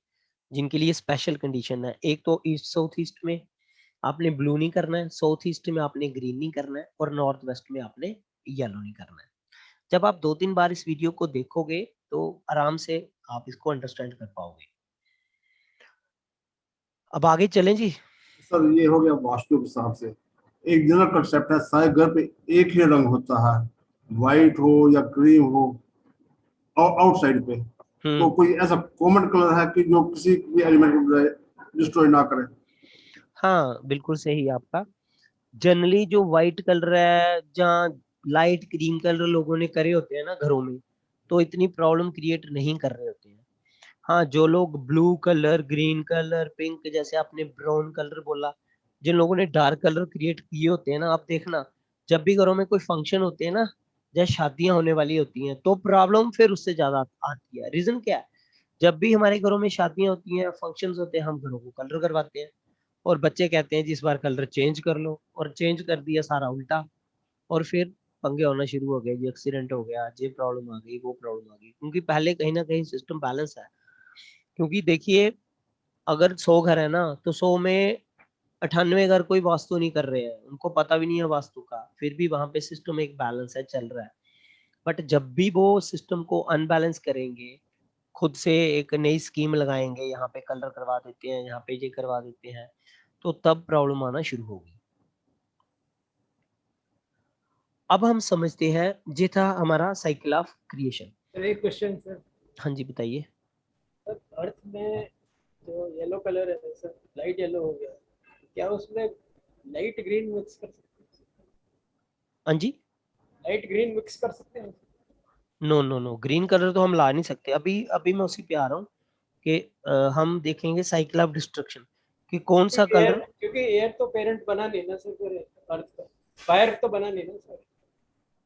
जिनके लिए स्पेशल कंडीशन है। एक तो ईस्ट साउथ ईस्ट में आपने ब्लू नहीं करना है, साउथ ईस्ट में आपने ग्रीन नहीं करना है, और नॉर्थ वेस्ट में आपने येलो नहीं करना है। जब आप 2-3 बार इस वीडियो को देखोगे तो आराम से आप इसको अंडरस्टैंड कर पाओगे। अब आगे चलें जी। सर ये हो गया वास्तु के हिसाब से, एक जनरल कंसेप्ट है, सारे घर पे एक ही रंग होता है, व्हाइट हो या क्रीम हो, और आउटसाइड पे तो कोई ऐसा कॉमन कलर है कि जो किसी भी एलिमेंट को डिस्ट्रॉय ना करे? हाँ बिल्कुल सही आपका। जनरली जो व्हाइट कलर है, जहाँ लाइट क्रीम कलर लोगों ने करे होते हैं ना घरों में, तो इतनी प्रॉब्लम क्रिएट नहीं कर रहे होते हैं। हाँ, जो लोग blue colour, green colour, pink, जैसे आपने ब्राउन कलर बोला, जिन लोगों ने डार्क कलर क्रिएट किए होते हैं ना, आप देखना जब भी घरों में कोई फंक्शन होते हैं ना, जैसे शादियां होने वाली होती हैं, तो प्रॉब्लम फिर उससे ज्यादा आती है। रीजन क्या है? जब भी हमारे घरों में शादियां होती हैं, फंक्शंस होते हैं, हम घरों को कलर करवाते हैं और बच्चे कहते हैं जिस बार कलर चेंज कर लो, और चेंज कर दिया सारा उल्टा, और फिर पंगे होना शुरू हो गए जी, एक्सीडेंट हो गया, ये प्रॉब्लम आ गई, वो प्रॉब्लम आ गई, क्योंकि पहले कहीं ना कहीं सिस्टम बैलेंस है। क्योंकि देखिए, अगर 100 घर है ना, तो 100 में 98 घर कोई वास्तु नहीं कर रहे हैं, उनको पता भी नहीं है वास्तु का, फिर भी वहां पे सिस्टम एक बैलेंस है, चल रहा है। बट जब भी वो सिस्टम को अनबैलेंस करेंगे, खुद से एक नई स्कीम लगाएंगे, यहाँ पे कलर करवा देते हैं, यहाँ पे ये करवा देते हैं, तो तब प्रॉब्लम आना शुरू होगी। अब हम समझते हैं, ये था हमारा साइकिल ऑफ क्रिएशन। सर एक क्वेश्चन सर, हाँ जी, बताइए। सर अर्थ में जो येलो कलर है सर, लाइट येलो हो गया, क्या उसमें लाइट ग्रीन मिक्स कर सकते हैं? हाँ जी, लाइट ग्रीन मिक्स कर सकते हैं? No no no, green colour तो हम ला नहीं सकते। अभी अभी मैं उसी पे आ रहा हूँ कि हम देखेंगे साइकिल ऑफ डिस्ट्रक्शन कि कौन सा कलर। क्योंकि एयर तो पेरेंट बना नहीं ना सर फिर अर्थ का, फायर तो बना नहीं ना सर,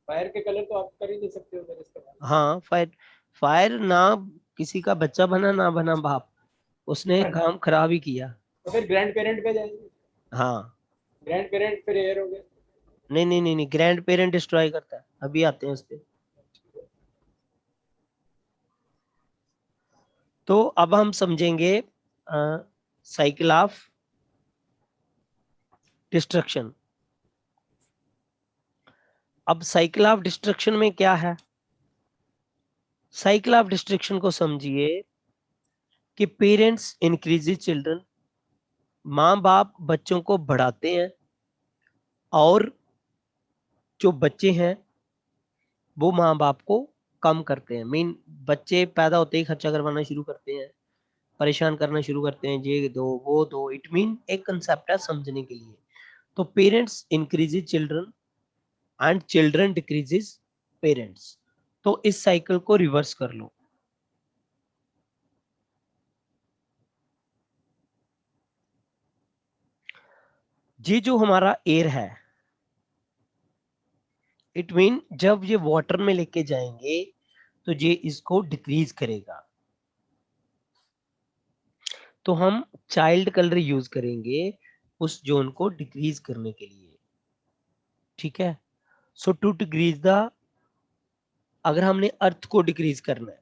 फायर के कलर तो आप कर ही नहीं सकते हो सर इस्तेमाल। हाँ, फायर, फायर ना किसी का बच्चा बना ना बना बाप, उसने काम खराब ही किया। तो फिर ग्रैंड पेरेंट पे जाएंगे, हाँ, ग्रैंड पेरेंट फिर एयर हो गया। नहीं नहीं नहीं नहीं, ग्रैंड पेरेंट डिस्ट्रॉय करता है, अभी आते हैं उस पे। तो अब हम समझेंगे साइकिल ऑफ डिस्ट्रक्शन। अब साइकिल ऑफ डिस्ट्रक्शन में क्या है? साइकिल ऑफ डिस्ट्रक्शन को समझिए कि पेरेंट्स इंक्रीज चिल्ड्रन, माँ बाप बच्चों को बढ़ाते हैं, और जो बच्चे हैं वो माँ बाप को कम करते हैं। मीन बच्चे पैदा होते ही खर्चा करवाना शुरू करते हैं, परेशान करना शुरू करते हैं, ये दो वो दो। इट मीन एक कंसेप्ट है समझने के लिए। तो parents increases children and children decreases parents. तो इस साइकिल को रिवर्स कर लो। ये जो हमारा एयर है, इट मीन जब ये वाटर में लेके जाएंगे तो ये इसको डिक्रीज करेगा। तो हम चाइल्ड कलर यूज करेंगे उस जोन को डिक्रीज करने के लिए। ठीक है, सो टू डिक्रीज द, अगर हमने अर्थ को डिक्रीज करना है,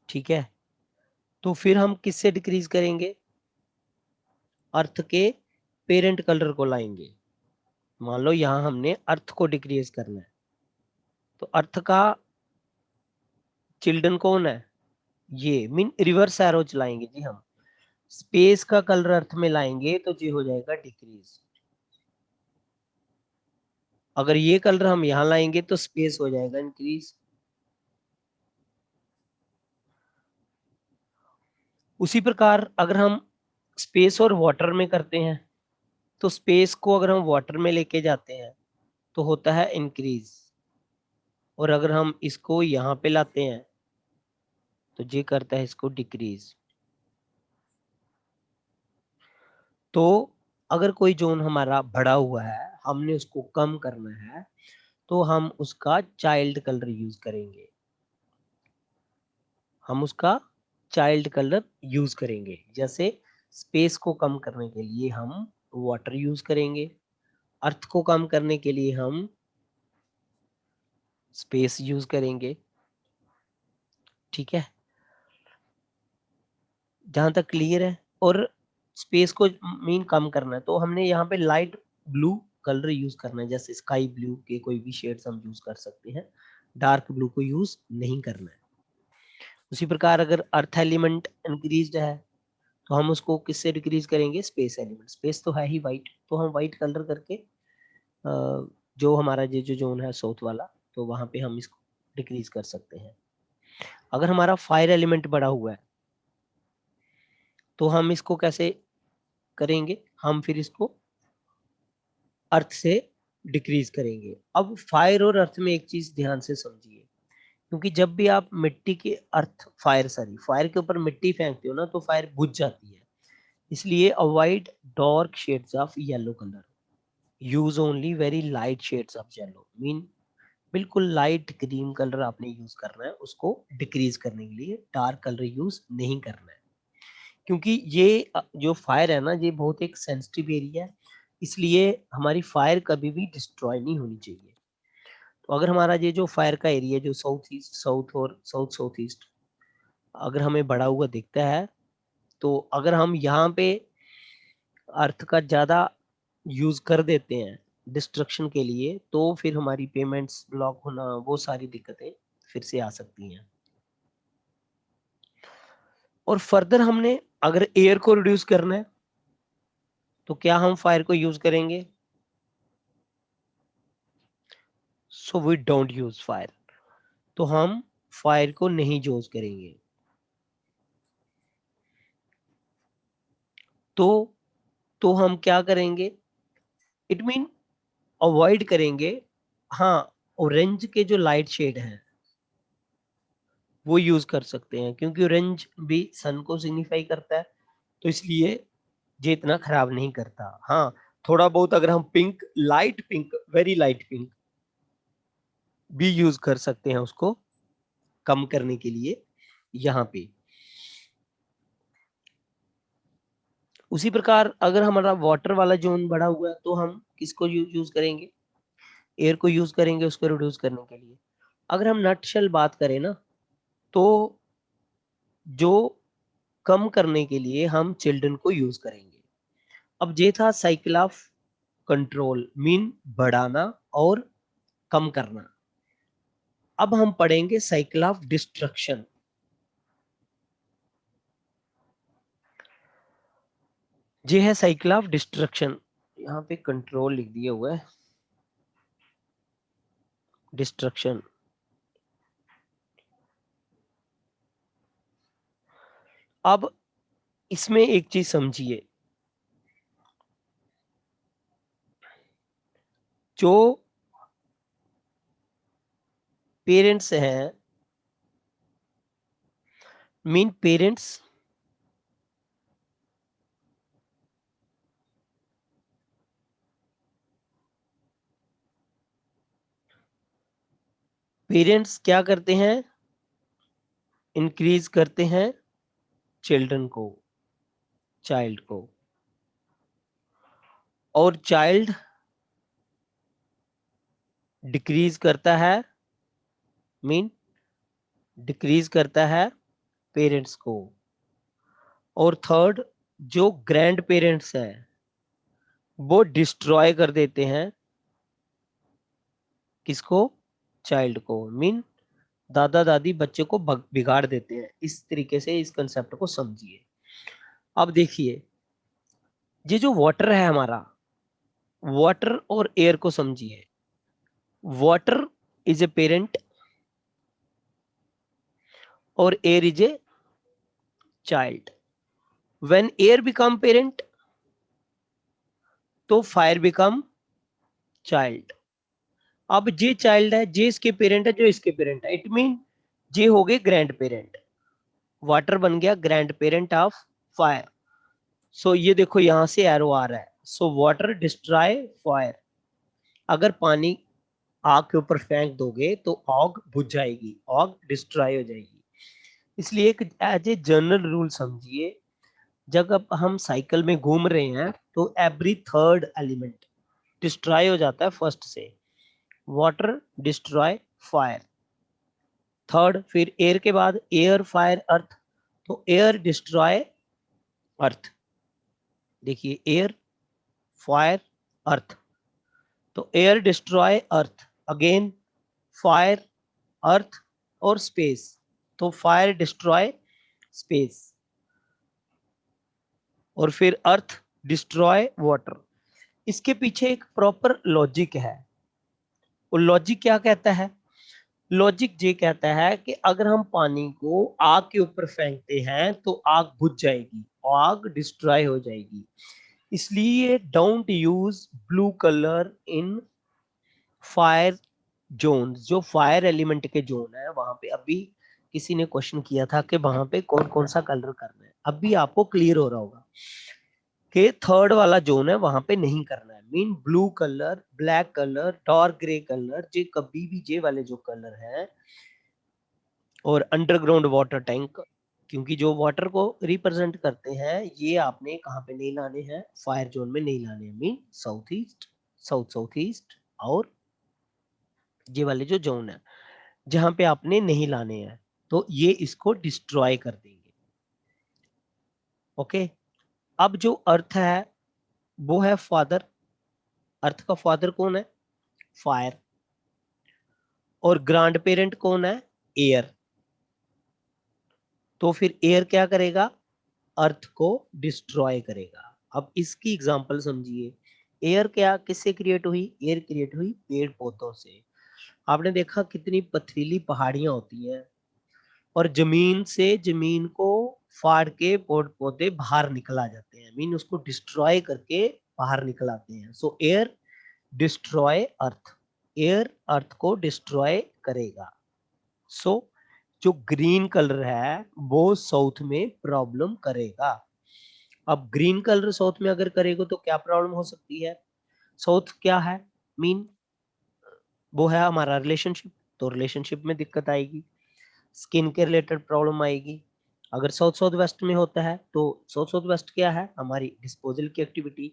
ठीक है, तो फिर हम किससे डिक्रीज करेंगे? अर्थ के पेरेंट कलर को लाएंगे। मान लो यहां हमने अर्थ को डिक्रीज करना है, तो अर्थ का चिल्ड्रन कौन है? ये मीन रिवर्स एरो चलाएंगे जी हम, स्पेस का कलर अर्थ में लाएंगे तो ये हो जाएगा डिक्रीज। अगर ये कलर हम यहां लाएंगे तो स्पेस हो जाएगा इंक्रीज। उसी प्रकार अगर हम स्पेस और वाटर में करते हैं, तो स्पेस को अगर हम वाटर में लेके जाते हैं तो होता है इंक्रीज, और अगर हम इसको यहां पे लाते हैं तो ये करता है इसको डिक्रीज। तो अगर कोई जोन हमारा बढ़ा हुआ है, हमने उसको कम करना है, तो हम उसका चाइल्ड कलर यूज करेंगे। हम उसका चाइल्ड कलर यूज करेंगे। जैसे स्पेस को कम करने के लिए हम वाटर यूज करेंगे, अर्थ को कम करने के लिए हम स्पेस यूज करेंगे। ठीक है, जहां तक क्लियर है? और स्पेस को मीन कम करना है तो हमने यहाँ पे लाइट ब्लू कलर यूज करना है, जैसे स्काई ब्लू के कोई भी शेड्स हम यूज कर सकते हैं, डार्क ब्लू को यूज नहीं करना है। उसी प्रकार अगर अर्थ एलिमेंट इंक्रीज्ड है तो हम उसको किससे डिक्रीज करेंगे? Space element. स्पेस तो है ही वाइट, तो हम वाइट कलर करके जो हमारा ये जो जोन है साउथ वाला, तो वहां पे हम इसको डिक्रीज कर सकते हैं। अगर हमारा फायर एलिमेंट बढ़ा हुआ है तो हम इसको कैसे करेंगे? हम फिर इसको अर्थ से डिक्रीज करेंगे। अब फायर और अर्थ में एक चीज ध्यान से समझिए, क्योंकि जब भी आप मिट्टी के अर्थ फायर के ऊपर मिट्टी फेंकते हो ना, तो फायर बुझ जाती है। इसलिए avoid dark shades of yellow colour, use only very light shades of yellow, mean बिल्कुल लाइट ग्रीन कलर आपने यूज करना है, उसको डिक्रीज करने के लिए डार्क कलर यूज नहीं करना है, क्योंकि ये जो फायर है ना, ये बहुत एक सेंसिटिव एरिया है, इसलिए हमारी फायर कभी भी डिस्ट्रॉय नहीं होनी चाहिए। तो अगर हमारा ये जो फायर का एरिया जो साउथ ईस्ट साउथ और साउथ साउथ ईस्ट अगर हमें बढ़ा हुआ दिखता है, तो अगर हम यहाँ पे अर्थ का ज़्यादा यूज कर देते हैं डिस्ट्रक्शन के लिए, तो फिर हमारी पेमेंट्स ब्लॉक होना, वो सारी दिक्कतें फिर से आ सकती हैं। और फर्दर हमने अगर एयर को रिड्यूस करना है, तो क्या हम फायर को यूज करेंगे? So we don't use fire, तो हम फायर को नहीं यूज करेंगे। तो हम क्या करेंगे? इट मीन अवॉइड करेंगे। हाँ, ऑरेंज के जो लाइट शेड हैं वो यूज कर सकते हैं, क्योंकि ऑरेंज भी सन को सिग्निफाई करता है, तो इसलिए ये इतना खराब नहीं करता। हाँ, थोड़ा बहुत अगर हम pink, light pink, very light pink भी यूज कर सकते हैं उसको कम करने के लिए यहाँ पे। उसी प्रकार अगर हमारा वाटर वाला जोन बढ़ा हुआ है, तो हम किसको यूज करेंगे? एयर को यूज करेंगे उसको रिड्यूस करने के लिए। अगर हम नटशेल बात करें ना, तो जो कम करने के लिए हम चिल्ड्रन को यूज करेंगे। अब ये था साइकिल ऑफ कंट्रोल, मीन बढ़ाना और कम करना। अब हम पढ़ेंगे साइकिल ऑफ डिस्ट्रक्शन। ये है साइकिल ऑफ डिस्ट्रक्शन, यहाँ पे कंट्रोल लिख दिया हुआ है, डिस्ट्रक्शन। अब इसमें एक चीज समझिए, जो पेरेंट्स हैं, मीन पेरेंट्स क्या करते हैं? इंक्रीज करते हैं चिल्ड्रन को, चाइल्ड को, और चाइल्ड डिक्रीज करता है, मीन डिक्रीज करता है पेरेंट्स को। और थर्ड, जो ग्रैंड पेरेंट्स हैं वो डिस्ट्रॉय कर देते हैं किसको? चाइल्ड को, मीन दादा दादी बच्चे को बिगाड़ देते हैं। इस तरीके से इस कंसेप्ट को समझिए। अब देखिए, ये जो वाटर है हमारा, वाटर और एयर को समझिए। वाटर इज ए पेरेंट और air is a child. When air become parent, तो फायर बिकम चाइल्ड। अब जे चाइल्ड है, जे इसके पेरेंट है, जो इसके पेरेंट है, इट मीन जे हो गए ग्रैंड पेरेंट। वाटर बन गया ग्रैंड पेरेंट ऑफ फायर। सो ये देखो यहां से एरो आ रहा है। So water destroy fire. अगर पानी आग के ऊपर फेंक दोगे तो आग बुझ जाएगी, आग डिस्ट्रॉय हो जाएगी। इसलिए एक एज ए जनरल रूल समझिए, जब अब हम साइकिल में घूम रहे हैं तो एवरी थर्ड एलिमेंट डिस्ट्रॉय हो जाता है फर्स्ट से। Water destroy fire, third. फिर एयर के बाद एयर फायर अर्थ, तो एयर डिस्ट्रॉय अर्थ। देखिए एयर फायर अर्थ, तो एयर डिस्ट्रॉय अर्थ, अगेन फायर अर्थ और स्पेस, तो फायर डिस्ट्रॉय स्पेस, और फिर अर्थ डिस्ट्रॉय वाटर। इसके पीछे एक प्रॉपर लॉजिक है। और लॉजिक क्या कहता है? लॉजिक ये कहता है कि अगर हम पानी को आग के ऊपर फेंकते हैं तो आग बुझ जाएगी, आग डिस्ट्रॉय हो जाएगी। इसलिए don't use blue colour in fire zone. जो फायर एलिमेंट के जोन है वहां पे, अभी किसी ने क्वेश्चन किया था कि वहां पे कौन कौन सा कलर करना है, अभी आपको क्लियर हो रहा होगा। कि थर्ड वाला जोन है वहां पे नहीं करना है। Mean blue colour, black colour, dark grey colour, जे कभी भी जे वाले जो कलर है, और अंडरग्राउंड वाटर टैंक, क्योंकि जो वाटर को रिप्रेजेंट करते हैं, ये आपने कहाँ पे नहीं लाने हैं, फायर जोन में नहीं लाने हैं। Mean south east, south east और ये वाले जो जोन है जहां पे आपने नहीं लाने हैं, तो ये इसको डिस्ट्रॉय कर देंगे। ओके, अब जो अर्थ है वो है फादर। अर्थ का फादर कौन है? फायर। और ग्रैंड पेरेंट कौन है? एयर। तो फिर एयर क्या करेगा? अर्थ को डिस्ट्रॉय करेगा। अब इसकी एग्जांपल समझिए। एयर क्या किससे क्रिएट हुई? एयर क्रिएट हुई पेड़ पौधों से। आपने देखा कितनी पथरीली पहाड़ियां होती हैं और जमीन से जमीन को फाड़ के पेड़ पौधे बाहर निकल आ जाते हैं। मीन उसको डिस्ट्रॉय करके बाहर निकल आते हैं। सो एयर डिस्ट्रॉय अर्थ। एयर अर्थ को डिस्ट्रॉय करेगा। सो जो ग्रीन कलर है वो साउथ में प्रॉब्लम करेगा। अब ग्रीन कलर साउथ में अगर करेगा तो क्या प्रॉब्लम हो सकती है? साउथ क्या है? मीन वो है हमारा रिलेशनशिप, तो रिलेशनशिप में दिक्कत आएगी, स्किन के रिलेटेड प्रॉब्लम आएगी। अगर साउथ साउथ वेस्ट में होता है तो साउथ साउथ वेस्ट क्या है? हमारी डिस्पोजल की एक्टिविटी,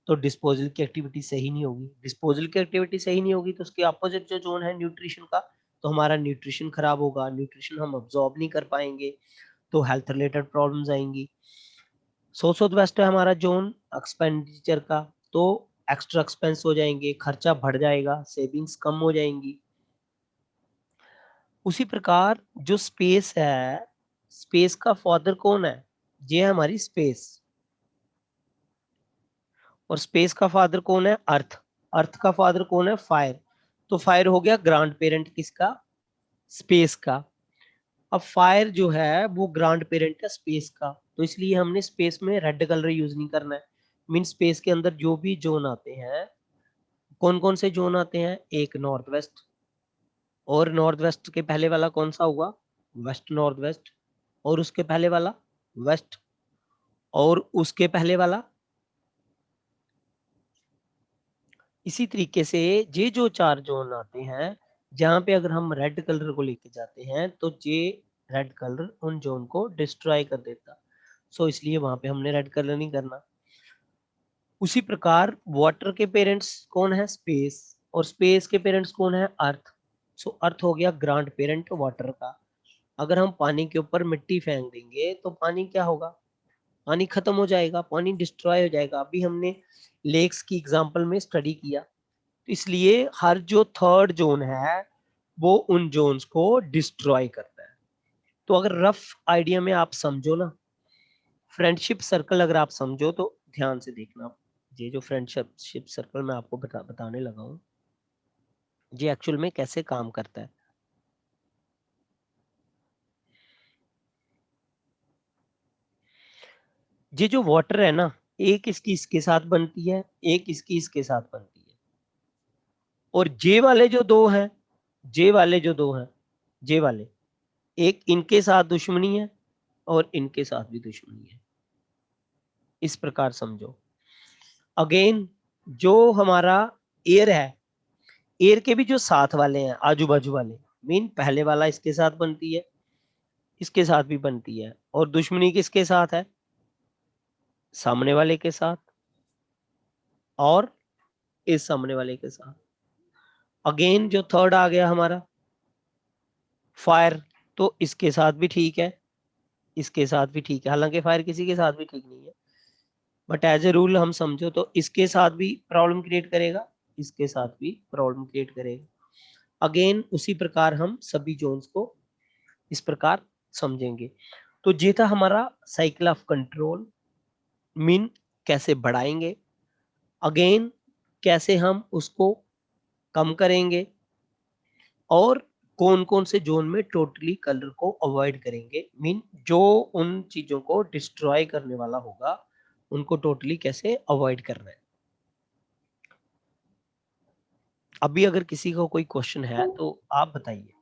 तो डिस्पोजल की एक्टिविटी सही नहीं होगी। डिस्पोजल की एक्टिविटी सही नहीं होगी तो उसके अपोजिट जो जोन है न्यूट्रिशन का, तो हमारा न्यूट्रिशन खराब होगा, न्यूट्रिशन हम अब्सॉर्ब नहीं कर पाएंगे, तो हेल्थ रिलेटेड प्रॉब्लम्स आएंगी। साउथ साउथ वेस्ट है हमारा जोन एक्सपेंडिचर का, तो एक्स्ट्रा एक्सपेंस हो जाएंगे, खर्चा बढ़ जाएगा, सेविंग्स कम हो जाएंगी। उसी प्रकार जो स्पेस है, स्पेस का फादर कौन है? ये है हमारी स्पेस। और स्पेस का फादर कौन है? अर्थ। अर्थ का फादर कौन है? फायर। तो फायर हो गया ग्रैंड पेरेंट किसका? स्पेस का। अब फायर जो है वो ग्रैंड पेरेंट है स्पेस का, तो इसलिए हमने स्पेस में रेड कलर यूज नहीं करना है। मीन स्पेस के अंदर जो भी जोन आते हैं, कौन कौन से जोन आते हैं? एक नॉर्थ वेस्ट, और नॉर्थ वेस्ट के पहले वाला कौन सा हुआ? Waste north west. और उसके पहले वाला वेस्ट, और उसके पहले वाला। इसी तरीके से ये जो चार जोन आते हैं, जहां पे अगर हम रेड कलर को लेके जाते हैं तो ये रेड कलर उन जोन को डिस्ट्रॉय कर देता। सो इसलिए वहां पे हमने रेड कलर नहीं करना। उसी प्रकार वाटर के पेरेंट्स कौन है? स्पेस। और स्पेस के पेरेंट्स कौन है? अर्थ। सो अर्थ हो गया ग्रैंड पेरेंट वाटर का। अगर हम पानी के ऊपर मिट्टी फेंक देंगे तो पानी क्या होगा? पानी खत्म हो जाएगा, पानी डिस्ट्रॉय हो जाएगा। अभी हमने लेक्स की एग्जांपल में स्टडी किया। तो इसलिए हर जो थर्ड जोन है वो उन जोन्स को डिस्ट्रॉय करता है। तो अगर रफ आइडिया में आप समझो ना, फ्रेंडशिप सर्कल अगर आप समझो तो ध्यान से देखना। ये जो फ्रेंडशिप सर्कल मैं आपको बताने लगा हूँ, ये एक्चुअल में कैसे काम करता है। ये जो वाटर है ना, एक इसकी इसके साथ बनती है, एक इसकी इसके साथ बनती है। और जे वाले जो दो हैं, जे वाले जो दो हैं, जे वाले, एक इनके साथ दुश्मनी है और इनके साथ भी दुश्मनी है। इस प्रकार समझो। अगेन जो हमारा एयर है, एयर के भी जो साथ वाले हैं, आजू बाजू वाले, मीन पहले वाला इसके साथ बनती है, इसके साथ भी बनती है। और दुश्मनी किसके साथ है? सामने वाले के साथ और इस सामने वाले के साथ। अगेन जो थर्ड आ गया हमारा फायर, तो इसके साथ भी ठीक है, इसके साथ भी ठीक है। हालांकि फायर किसी के साथ भी ठीक नहीं है, बट एज ए रूल हम समझो तो इसके साथ भी प्रॉब्लम क्रिएट करेगा, इसके साथ भी प्रॉब्लम क्रिएट करेगा। अगेन उसी प्रकार हम सभी जोन्स को इस प्रकार समझेंगे। तो ये था हमारा साइकिल ऑफ कंट्रोल। मीन कैसे बढ़ाएंगे, अगेन कैसे हम उसको कम करेंगे, और कौन कौन से जोन में टोटली कलर को अवॉइड करेंगे। मीन जो उन चीजों को डिस्ट्रॉय करने वाला होगा उनको टोटली कैसे अवॉइड करना है। अभी अगर किसी को कोई क्वेश्चन है तो आप बताइए।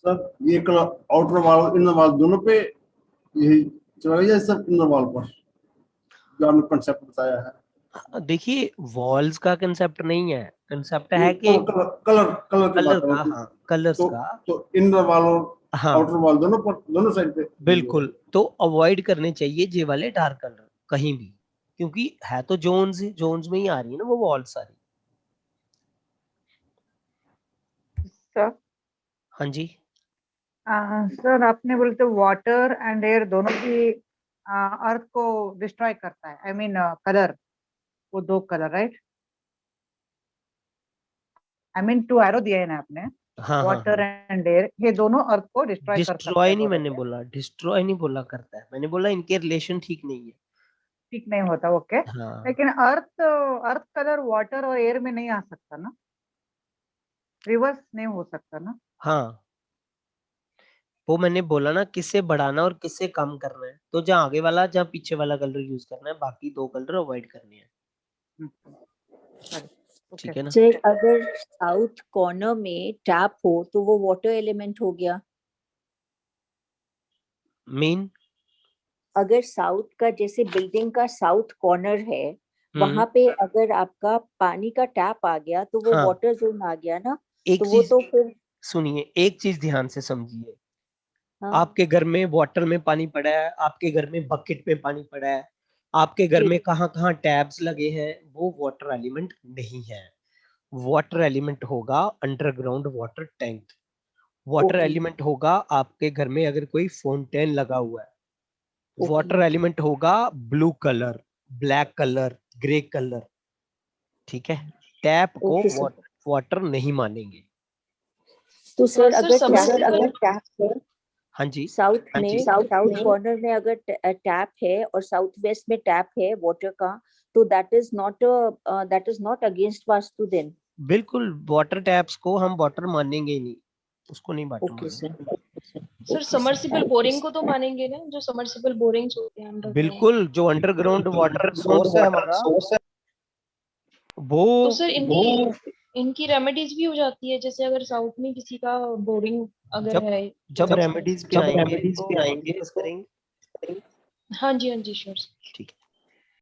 सर ये colour outer wall inner wall दोनों पे यही चला गया सर? इनर वॉल पर जो आपने कंसेप्ट बताया है? देखिए वॉल्स का कंसेप्ट नहीं है, कंसेप्ट है कि कलर कलर कलर की कलर बात का, है। हाँ कलर्स तो का, तो इनर वॉल और हाँ आउटर वॉल दोनों पर, दोनों साइड पे बिल्कुल। तो अवॉइड करने चाहिए ये वाले डार्क कलर कहीं भी, क्योंकि है तो जोन्स में ही आ रही है ना वो वॉल सारी। सर हाँ जी, सर आपने बोले तो वाटर एंड एयर दोनों भी अर्थ को डिस्ट्रॉय करता है, आई मीन कलर, वो दो colour right, I mean 2 arrow दिया है ना आपने, हाँ हाँ वाटर हाँ। एंड एयर, ये दोनों अर्थ को डिस्ट्रॉय कर सकते डिस्ट्रॉय हैं नहीं बोले मैंने क्या? बोला, डिस्ट्रॉय नहीं बोला करता है, मैंने बोला इनके रिलेशन ठीक नहीं है। ठीक नहीं होता, ओके। हाँ लेकिन अर्थ अर्थ कलर वाटर और एयर में नहीं आ सकता ना, रिवर्स नहीं हो सकता ना? हाँ, वो मैंने बोला ना किससे बढ़ाना और किससे कम करना है, तो जहाँ आगे वाला जहाँ पीछे वाला कलर यूज करना है, बाकी दो कलर अवॉइड करने हैं। ओके ठीक है ना? सर अगर साउथ कॉर्नर में टैप हो तो वो वाटर एलिमेंट हो गया। मीन अगर साउथ का, जैसे बिल्डिंग का साउथ कॉर्नर है, वहां हम्म, पे अगर आपका पानी का टैप आ गया तो वो हाँ वाटर जोन आ गया ना, एक तो वो चीज तो फिर सुनिए, एक चीज ध्यान से समझिए। हाँ आपके घर में वाटर में पानी पड़ा है, आपके घर में बकेट में पानी पड़ा है, आपके घर जी में कहाँ कहाँ टैब्स लगे हैं, वो वाटर एलिमेंट नहीं है। वाटर एलिमेंट होगा underground water tank. Water okay element होगा आपके घर में अगर कोई फाउंटेन लगा हुआ है। ओके वाटर एलिमेंट होगा blue colour, black colour, grey colour. ठीक है, टैप को ओके सर। वाटर नहीं मानेंगे। तो सर सर अगर सबमर्सिबल टैप है हाँ जी, साउथ में, साउथ कॉर्नर में अगर टैप है और साउथ वेस्ट में टैप है वाटर का, तो that is not against vastu then. बिल्कुल वाटर टैप्स को हम वाटर मानेंगे ही नहीं, उसको नहीं वाटर ओके मानेंगे। सर। सर समर्सिबल बोरिंग को तो मानेंगे ना, जो समर्सिबल बोरिंग्स होते हैं अंडरग्राउंड। बिल्कुल, जो अंडरग्राउंड वाटर सोर्स है हमारा, वो तो सर इनकी इनकी रेमेडीज भी हो जाती है, जैसे अगर साउथ में किसी का बोरिंग अगर जब है जब तो रेमेडीज पे आएंगे तो डिस्कस करेंगे। हाँ जी श्योर। ठीक है।